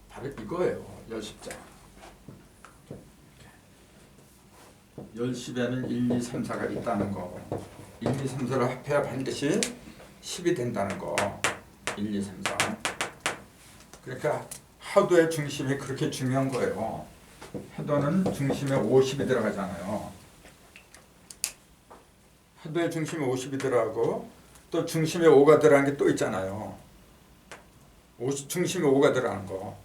바로 이거예요. 열십자. 열십에는 1, 2, 3, 4가 있다는 거. 1, 2, 3, 4를 합해야 반드시 10이 된다는 거. 1, 2, 3, 4. 그러니까 하도의 중심이 그렇게 중요한 거예요. 하도는 중심에 50이 들어가잖아요. 하도의 중심에 50이 들어가고 또 중심에 5가 들어간 게 또 있잖아요. 중심에 5가 들어가는 거.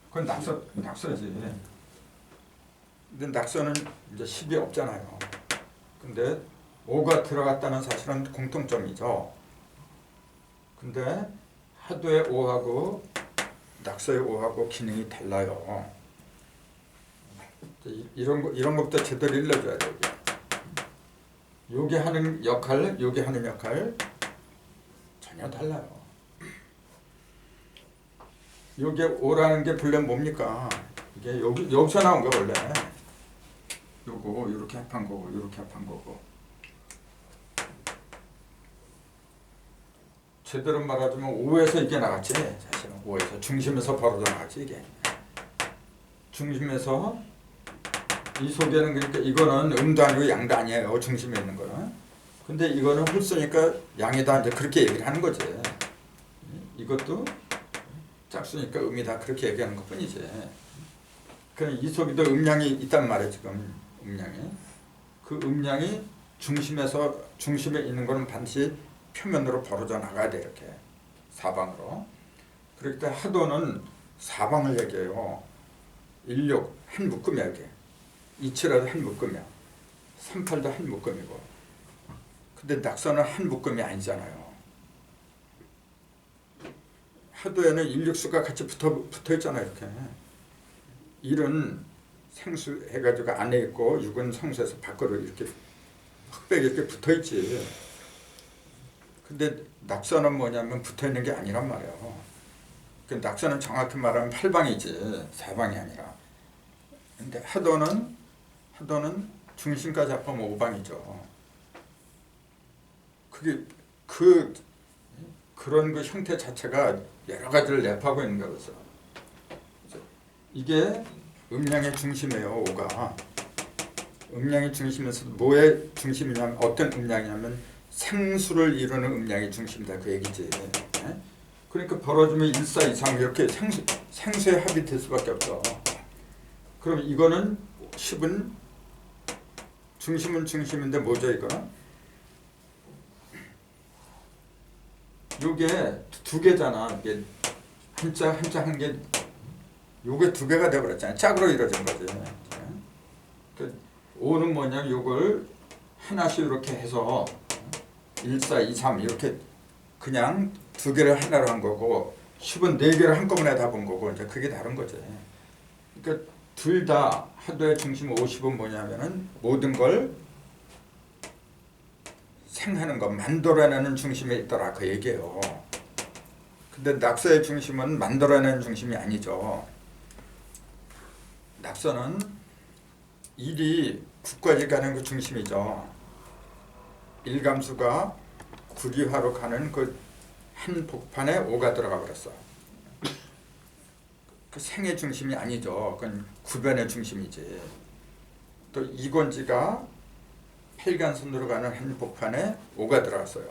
그건 낙서지. 근데 낙서는 이제 10이 없잖아요. 근데 5가 들어갔다는 사실은 공통점이죠. 근데 하도의 5하고 낙서의 5하고 기능이 달라요. 이런 것부터 제대로 일러줘야 돼요. 요게 하는 역할, 요게 하는 역할 전혀 달라요. 요게 5라는 게 본래 뭡니까? 이게 여기서 나온 거 원래. 요거 이렇게 합한 거고, 이렇게 합한 거고. 제대로 말하자면 5에서 이게 나갔지. 사실은 5에서 중심에서 벌어져 나갔지 이게. 중심에서 이 속에는 그러니까 이거는 음도 아니고 양도 아니에요. 중심에 있는 거는. 근데 이거는 홀수니까 양이다 이제 그렇게 얘기를 하는 거지. 이것도 짝수니까 음이다 그렇게 얘기하는 것 뿐이지. 그럼 이 속에도 음양이 있단 말이에요. 지금 음양이. 그 음양이 중심에 있는 거는 반드시 표면으로 벌어져 나가야 돼. 이렇게 사방으로. 그렇기 때문에 하도는 사방을 얘기해요. 16 한 묶음이야 이게. 27에도 한 묶음이야. 38도 한 묶음이고. 근데 낙서는 한 묶음이 아니잖아요. 하도에는 일육수가 같이 붙어 있잖아요. 이렇게. 1은 생수 해가지고 안에 있고 6은 성수에서 밖으로 이렇게 흑백이 이렇게 붙어 있지. 근데 낙서는 뭐냐면 붙어 있는 게 아니란 말이에요. 그 낙서는 정확히 말하면 8방이지 4방이 아니라. 근데 하도는 중심까지 합하면 5방이죠. 그게 그런 그 형태 자체가 여러 가지를 내포하고 있는 거였어. 이게 음양의 중심이에요. 5가. 음양의 중심에서 뭐의 중심이냐면 어떤 음양이냐면 생수를 이루는 음양의 중심이다 그 얘기지. 그러니까 벌어지면 1, 4, 2, 3 이렇게 생수의 합이 될 수밖에 없어. 그럼 이거는 10은 중심은 중심인데 뭐죠 이거는? 요게 두 개잖아. 이게 한자 한 개 요게 두 개가 돼버렸잖아요. 짝으로 이루어진 거지. 그 5는 뭐냐면 요걸 하나씩 이렇게 해서 1, 4, 2, 3 이렇게 그냥 두 개를 하나로 한 거고 10은 네 개를 한꺼번에 다 본 거고 이제 그게 다른 거지. 그러니까 둘 다 하도의 중심 50은 뭐냐면은 모든 걸 생하는 것, 만들어내는 중심에 있더라 그 얘기예요. 근데 낙서의 중심은 만들어내는 중심이 아니죠. 낙서는 일이 9까지 가는 그 중심이죠. 일감수가 구리화로 가는 그 한 복판에 5가 들어가 버렸어. 그 생의 중심이 아니죠. 그건 구변의 중심이지. 또 이권지가 팔간선으로 가는 한 복판에 5가 들어갔어요.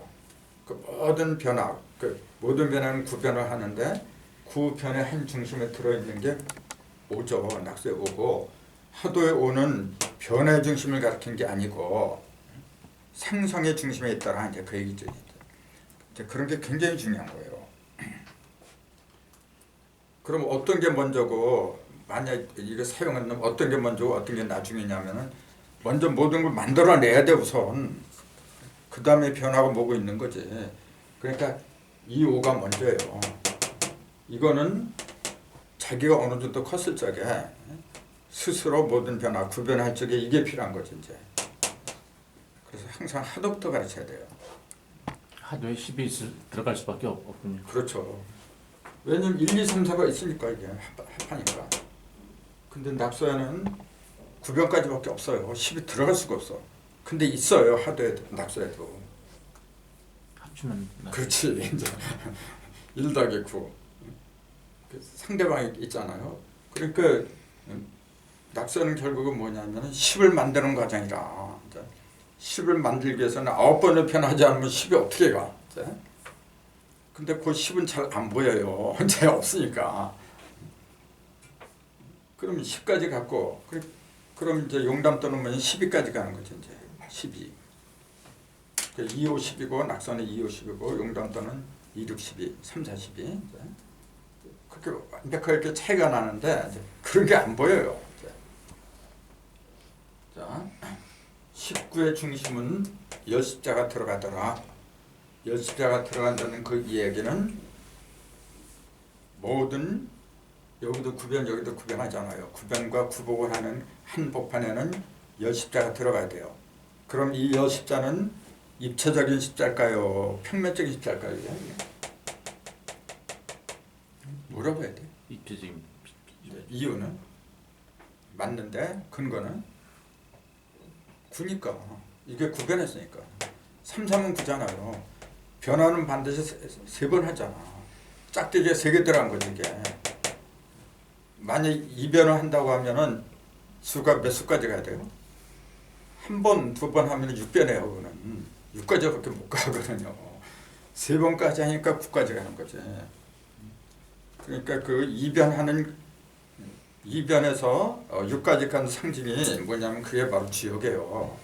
그 모든 변화, 그 모든 변화는 구변을 하는데 구변의 한 중심에 들어있는 게 5죠. 낙서의 5고 하도의 5는 변화의 중심을 가리킨 게 아니고 상성의 중심에 있다라 이제 그 얘기죠. 이제 그런 게 굉장히 중요한 거예요. 그럼 어떤 게 먼저고 만약 이거 사용하는 놈 어떤 게 먼저고 어떤 게 나중이냐면은 먼저 모든 걸 만들어내야 돼 우선. 그 다음에 변화가 뭐고 있는 거지. 그러니까 이 5가 먼저예요. 이거는 자기가 어느 정도 컸을 적에 스스로 모든 변화, 구변할 적에 이게 필요한 거지 이제. 그래서 항상 하도부터 가르쳐야 돼요. 하도에 10이 들어갈 수밖에 없군요. 그렇죠. 왜냐면 1, 2, 3, 4가 있으니까 이게 합하니까. 근데 낙서에는 구변까지밖에 없어요. 10이 들어갈 수가 없어. 근데 있어요. 하도에도 낙서에도. 합치면 그렇지. 이제 1 더하기 9. 상대방이 있잖아요. 그러니까 낙서는 결국은 뭐냐면 10을 만드는 과정이라. 10을 만들기 위해서는 9번을 변하지 않으면 10이 어떻게 가? 근데 그 10은 잘 안 보여요. 이제 없으니까. 그러면 10까지 갖고 그럼 이제 용담 또는 뭐냐 12까지 가는 거죠. 이제 12. 2, 5, 10이고 낙서는 2, 5, 10이고 용담 또는 2, 6, 12, 3, 4, 12. 그렇게 완벽하게 이렇게 차이가 나는데 이제 그런 게 안 보여요. 이제. 자, 19의 중심은 열십자가 들어가더라. 열십자가 들어간다는 그 이야기는 모든 여기도 구변 여기도 구변하잖아요. 구변과 구복을 하는 한 복판에는 열십자가 들어가야 돼요. 그럼 이 열십자는 입체적인 십자일까요? 평면적인 십자일까요? 뭐라고 해야 돼? 입체적인 이유는 맞는데 근거는 9니까 이게 구변했으니까 3, 3은 9잖아요. 변화는 반드시 세 번 하잖아. 짝대기에 3개 들어간 거지 이게. 만약 2변을 한다고 하면은 수가 몇 수까지 가야 돼요? 한 번, 2번 하면 6변해요. 그거는 6까지밖에 못 가거든요. 3번까지 하니까 9까지 가는 거지. 그러니까 그 2변에서 6까지 간 상징이 뭐냐면 그게 바로 지역이에요.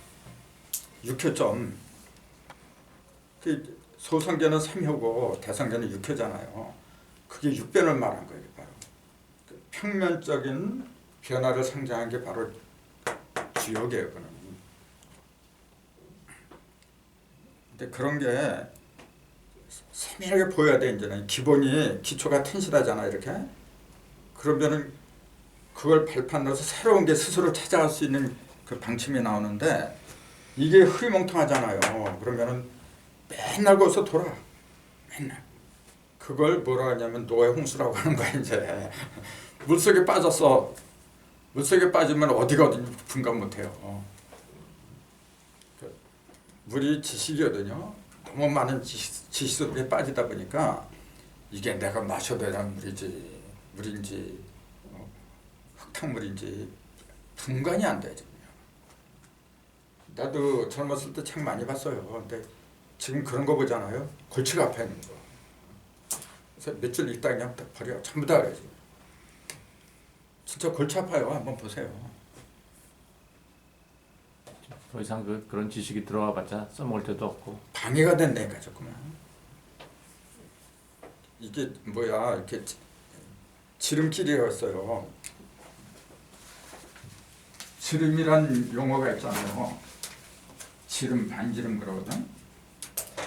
6효점. 그 소성계는 3효고 대성계는 6효잖아요. 그게 6변을 말한 거예요. 바로. 평면적인 변화를 상징한 게 바로 주역이에요. 그는. 근데 그런 게 세밀하게 보여야 돼. 이제는 기본이 기초가 텐실하잖아. 이렇게. 그러면은 그걸 발판 넣어서 새로운 게 스스로 찾아갈 수 있는 그 방침이 나오는데 이게 흐리멍텅하잖아요. 그러면은 맨날 거기서 돌아. 맨날. 그걸 뭐라 하냐면 노예 홍수라고 하는 거야 이제. 물속에 빠졌어. 물속에 빠지면 어디가 어딘지 분간 못해요. 물이 지식이거든요. 너무 많은 지식 속에 빠지다 보니까 이게 내가 마셔도 되는 물인지 흙탕물인지 분간이 안 되죠. 나도 젊었을 때 책 많이 봤어요. 근데 지금 그런 거 보잖아요. 골치가 아파 있는 거. 그래서 몇 줄 읽다 그냥 딱 버려. 전부 다 그래야지. 진짜 골치 아파요. 한번 보세요. 더 이상 그런 지식이 들어와 봤자 써먹을 데도 없고 방해가 된다니까 조금만. 이게 뭐야 이렇게 지름길이라고 했어요. 지름이란 용어가 있잖아요. 지름, 반지름 그러거든.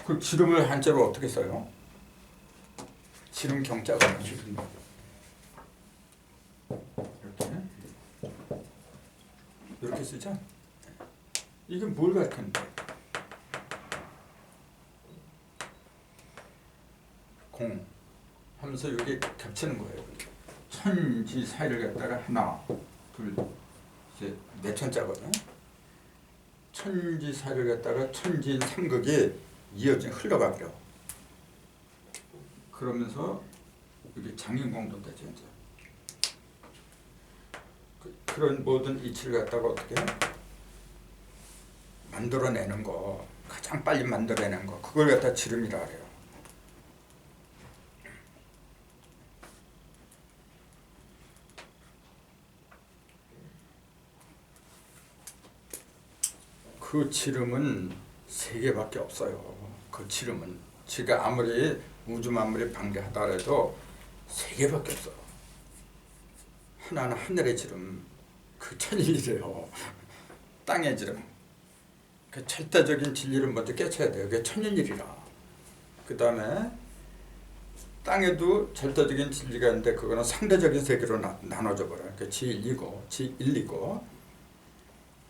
그 지름을 한자로 어떻게 써요? 지름 경자가 이렇게. 이렇게 쓰죠. 이게 뭘 가르치는데? 공 하면서 여기 겹치는 거예요. 천지 사이를 갖다가 하나, 둘, 셋, 네 천자거든요. 천지 사이를 갖다가 천지인 삼극이 이어진 흘러가고요. 그러면서 여기 장인공도 되죠. 이제. 그런 모든 이치를 갖다가 어떻게 만들어내는 거, 가장 빨리 만들어내는 거, 그걸 갖다 지름이라 그래요. 그 지름은 세 개밖에 없어요. 그 지름은 지가 아무리 우주 만물이 방대하다 해도 세 개밖에 없어. 하나는 하늘의 지름, 그 천일이래요. 땅의 지름. 그 절대적인 진리를 먼저 깨쳐야 돼요. 그게 천일이라. 그 다음에 땅에도 절대적인 진리가 있는데 그거는 상대적인 세계로 나눠져 버려요. 그 지1이고 지1이고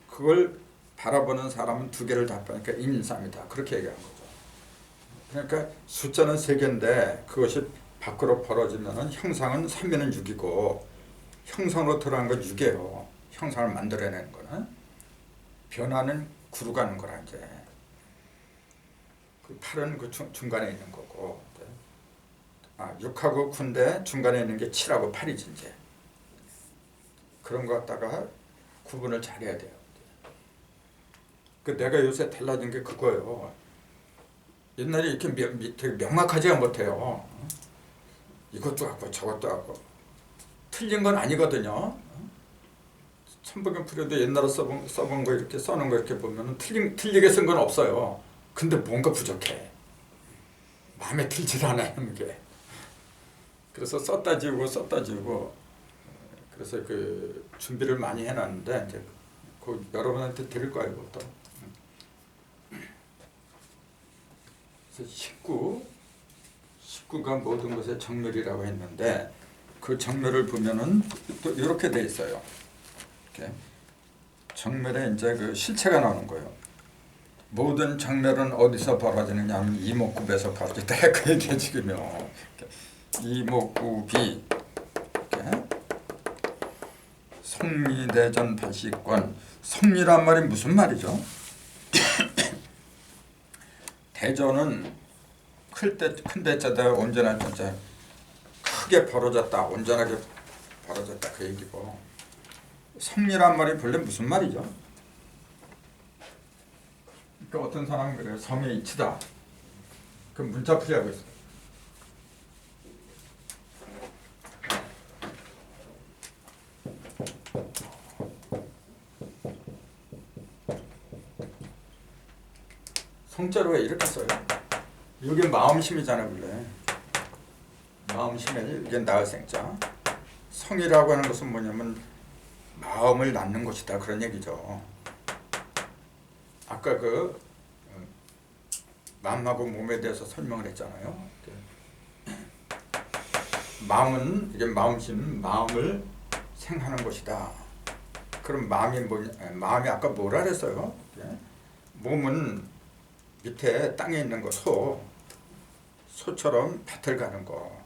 그걸 바라보는 사람은 두 개를 다 보니까 인삼이다. 그렇게 얘기하는 거죠. 그러니까 숫자는 세 개인데 그것이 밖으로 벌어지면은 형상은 3에는 6이고 형상으로 들어간 건 6이에요. 형상을 만들어내는 거는 변화는 구로 가는 거라 이제. 그 8은 그 중간에 있는 거고 6하고 9인데 중간에 있는 게 7하고 8이지 이제. 그런 거 갖다가 구분을 잘해야 돼요. 그 내가 요새 달라진 게 그거예요. 옛날에 이렇게 되게 명확하지가 못해요. 이것도 같고 저것도 같고 틀린 건 아니거든요. 천부경 풀이도 옛날에 써본 거 이렇게 써놓은 거 이렇게 보면은 틀리게 쓴 건 없어요. 근데 뭔가 부족해. 마음에 들질 않아요 이게. 그래서 썼다 지우고 그래서 그 준비를 많이 해놨는데 이제 그 여러분한테 드릴 거예요 이것도. 그래서 19가 모든 것의 정멸이라고 했는데 그 정멸을 보면은 또 이렇게 돼 있어요. 이렇게 정멸에 이제 그 실체가 나오는 거예요. 모든 정멸은 어디서 벌어지느냐 하면 이목구비에서 벌어진다. 그 얘기야 지금요. 이목구비 성리대전 발식권. 성리란 말이 무슨 말이죠? 대전은 큰 대자다 온전한 대자 크게 벌어졌다 온전하게 벌어졌다 그 얘기고 성리란 말이 본래 무슨 말이죠? 그러니까 어떤 사람은 그래요. 성의 이치다. 그 문자풀이하고 있어요. 성자로 왜 이렇게 써요? 이게 마음심이잖아요, 원래. 마음심에 이게 나을 생자. 성이라고 하는 것은 뭐냐면 마음을 낳는 것이다 그런 얘기죠. 아까 그 마음하고 몸에 대해서 설명을 했잖아요. 마음은 이게 마음심, 마음을 생하는 것이다. 그럼 마음이 뭐냐? 마음이 아까 뭐라 그랬어요? 몸은 밑에 땅에 있는 거 소처럼 밭을 가는 거.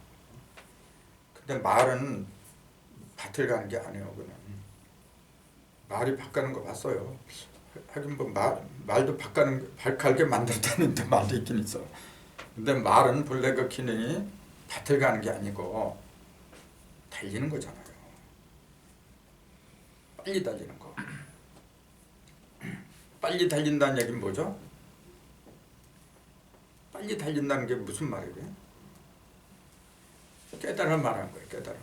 근데 말은 밭을 가는 게 아니에요. 그는 말이 밭 가는 거 봤어요. 하긴 뭐 말도 밭 갈게 만들었다는데 말도 있긴 있어. 근데 말은 본래 그 기능이 밭을 가는 게 아니고 달리는 거잖아요. 빨리 달리는 거. 빨리 달린다는 얘기는 뭐죠? 빨리 달린다는 게 무슨 말이에요? 깨달음을 말하는 거예요. 깨달음.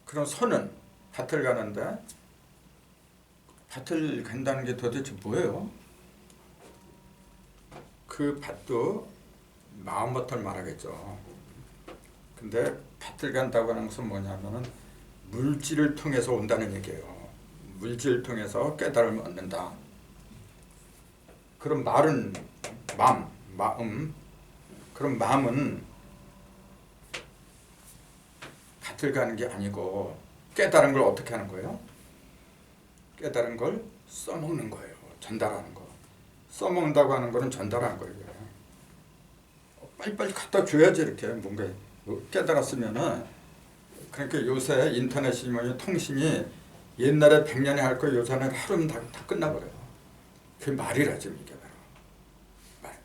그럼 소는 밭을 가는데 밭을 간다는 게 도대체 뭐예요? 그 밭도 마음부터 말하겠죠. 근데 밭을 간다고 하는 것은 뭐냐면은 물질을 통해서 온다는 얘기예요. 물질을 통해서 깨달음을 얻는다. 그럼 말은 마음. 그럼 마음은 밭을 가는 게 아니고 깨달은 걸 어떻게 하는 거예요? 깨달은 걸 써먹는 거예요. 전달하는 거. 써먹는다고 하는 거는 전달하는 거예요. 빨리빨리 갖다 줘야지 이렇게 뭔가 깨달았으면은. 그러니까 요새 인터넷이 뭐냐 통신이 옛날에 100년에 할 거 요새는 하루면 다 끝나버려요. 그게 말이라 지금 이게 바로 말.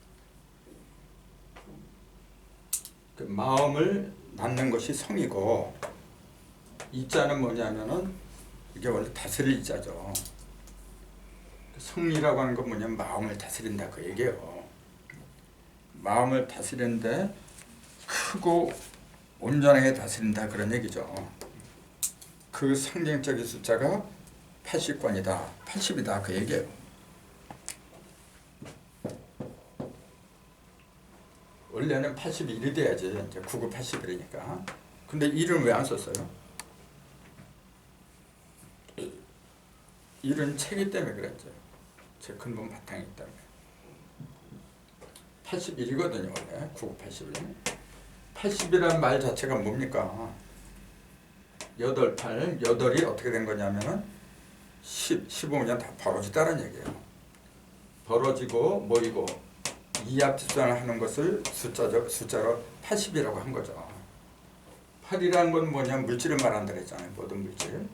그 마음을 낳는 것이 성이고 이자는 뭐냐면은 이게 원래 다스릴 이자죠. 성이라고 하는 건 뭐냐면 마음을 다스린다 그 얘기예요. 마음을 다스리는데 크고 온전하게 다스린다 그런 얘기죠. 그 상징적인 숫자가 80권이다. 80이다 그 얘기예요. 원래는 81이 돼야지 이제 99, 81이니까. 근데 1은 왜 안 썼어요? 1은 체기 때문에 그랬죠. 제 근본 바탕이 때문에. 81이거든요 원래. 99, 81. 80이라는 말 자체가 뭡니까? 8, 8, 8이 어떻게 된 거냐면은 10, 15년 다 벌어지다는 얘기예요. 벌어지고 모이고 이합집산을 하는 것을 숫자로 80이라고 한 거죠. 8이라는 건 뭐냐 물질을 말한다 그랬잖아요. 모든 물질.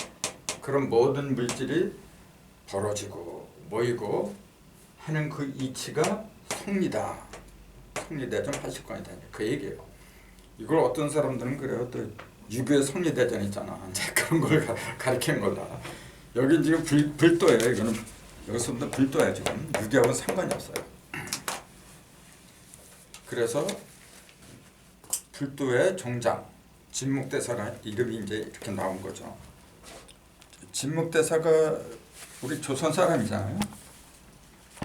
그럼 모든 물질이 벌어지고 모이고 하는 그 이치가 성리다. 성리대전 80권이다. 그 얘기예요. 이걸 어떤 사람들은 그래요. 또 유교의 성리대전 있잖아. 그런 걸 가리키는 거다. 여기 지금 불도예요. 이거는 여기서부터 불도야 지금. 유교하고는 상관이 없어요. 그래서 불도의 종장 진묵대사라는 이름이 이제 이렇게 나온 거죠. 진묵대사가 우리 조선 사람이잖아요.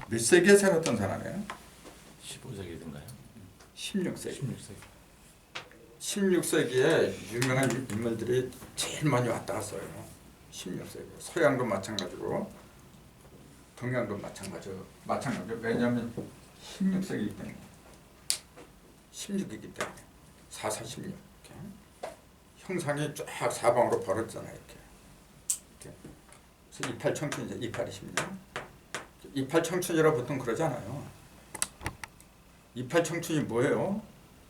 몇 세기에 살았던 사람이에요? 15세기인가요? 16세기. 16세기. 16세기에 유명한 인물들이 제일 많이 왔다 갔어요. 16세기. 서양도 마찬가지고 동양도 마찬가지고. 왜냐하면 16세기이기 때문에. 16이기 때문에. 4416. 이렇게. 형상이 쫙 사방으로 벌어졌잖아요. 이렇게. 그래서 이팔청춘이죠. 이팔이십니다. 이팔청춘이라고 보통 그러잖아요. 이팔청춘이 뭐예요?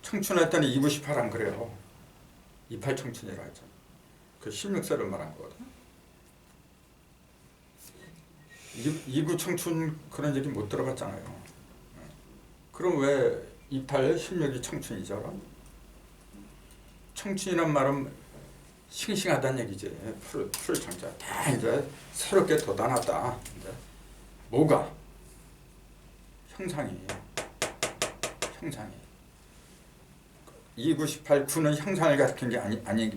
청춘했더니 298 안 그래요. 28청춘이라 하죠. 그 16세를 말한 거거든. 29청춘 그런 얘기 못 들어봤잖아요. 그럼 왜 28, 16이 청춘이죠? 청춘이란 말은 싱싱하다는 얘기지. 푸를 청자. 다 이제 새롭게 돋아났다. 이제 뭐가? 형상이. 2998, 9는 형상을 가리킨 게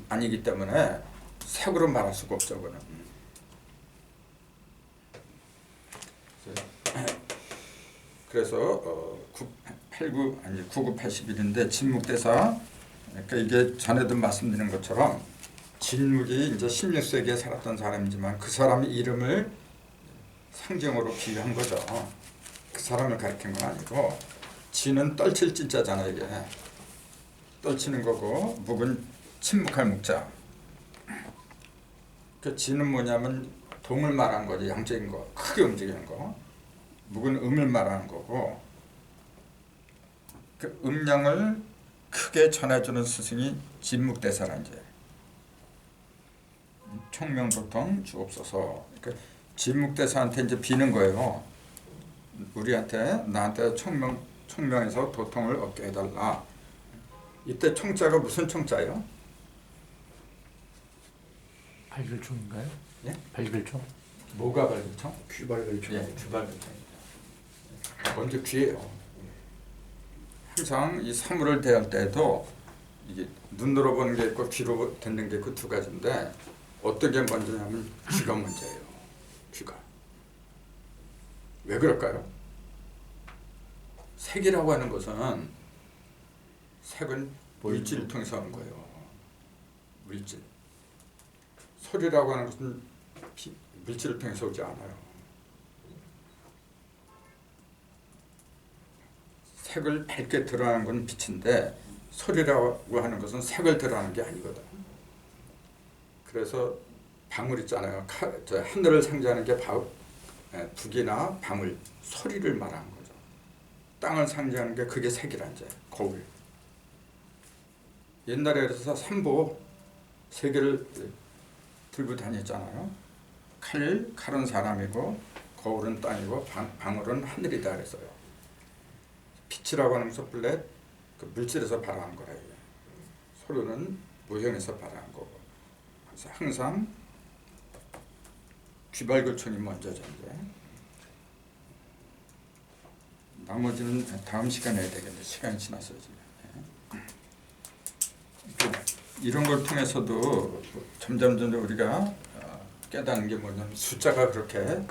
아니기 때문에 색으로 말할 수가 없죠. 그는. 그래서 99, 81인데 진묵대사. 그러니까 이게 전에도 말씀드린 것처럼 진묵이 이제 16세기에 살았던 사람이지만 그 사람의 이름을 상징으로 비유한 거죠. 그 사람을 가리킨 건 아니고 진은 떨칠 진짜잖아요. 이게. 떨치는 거고 묵은 침묵할 묵자. 그 진은 뭐냐면 동을 말하는 거지. 양적인 거. 크게 움직이는 거. 묵은 음을 말하는 거고 그 음량을 크게 전해주는 스승이 진묵대사라 이제. 총명도통 주옵소서. 그 진묵대사한테 이제 비는 거예요. 우리한테 나한테 총명에서 도통을 얻게 해달라. 이때 총자가 무슨 총자예요? 발길총인가요? 예? 발길총? 뭐가 발길총? 귀발길총. 예, 귀발길총입니다. 먼저 귀예요. 항상 이 사물을 대할 때도 이게 눈으로 보는 게 있고 귀로 듣는 게 그 두 가지인데 어떻게 먼저냐면 귀가 먼저예요. 귀가. 왜 그럴까요? 색이라고 하는 것은 색은 물질을 통해서 하는 거예요. 물질. 소리라고 하는 것은 물질을 통해서 오지 않아요. 색을 밝게 드러나는 건 빛인데 소리라고 하는 것은 색을 드러나는 게 아니거든. 그래서 방울 있잖아요. 하늘을 상징하는 게 북이나 방울, 소리를 말하는 거죠. 땅을 상징하는 게 그게 색이란지, 거울. 옛날에 그래서 삼보 세 개를 들고 다녔잖아요. 칼은 사람이고 거울은 땅이고 방울은 하늘이다 그랬어요. 빛이라고 하는 것은 원래 그 물질에서 발하는 거라 이게. 소리는 무형에서 발하는 거고. 그래서 항상 귀발교촌이 먼저죠. 이제. 나머지는 다음 시간에 해야 되겠는데 시간이 지났어요 지금. 이런 걸 통해서도 점점 우리가 깨닫는 게 뭐냐면 숫자가 그렇게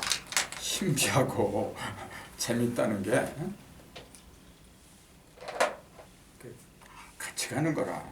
신비하고 재밌다는 게 같이 가는 거라.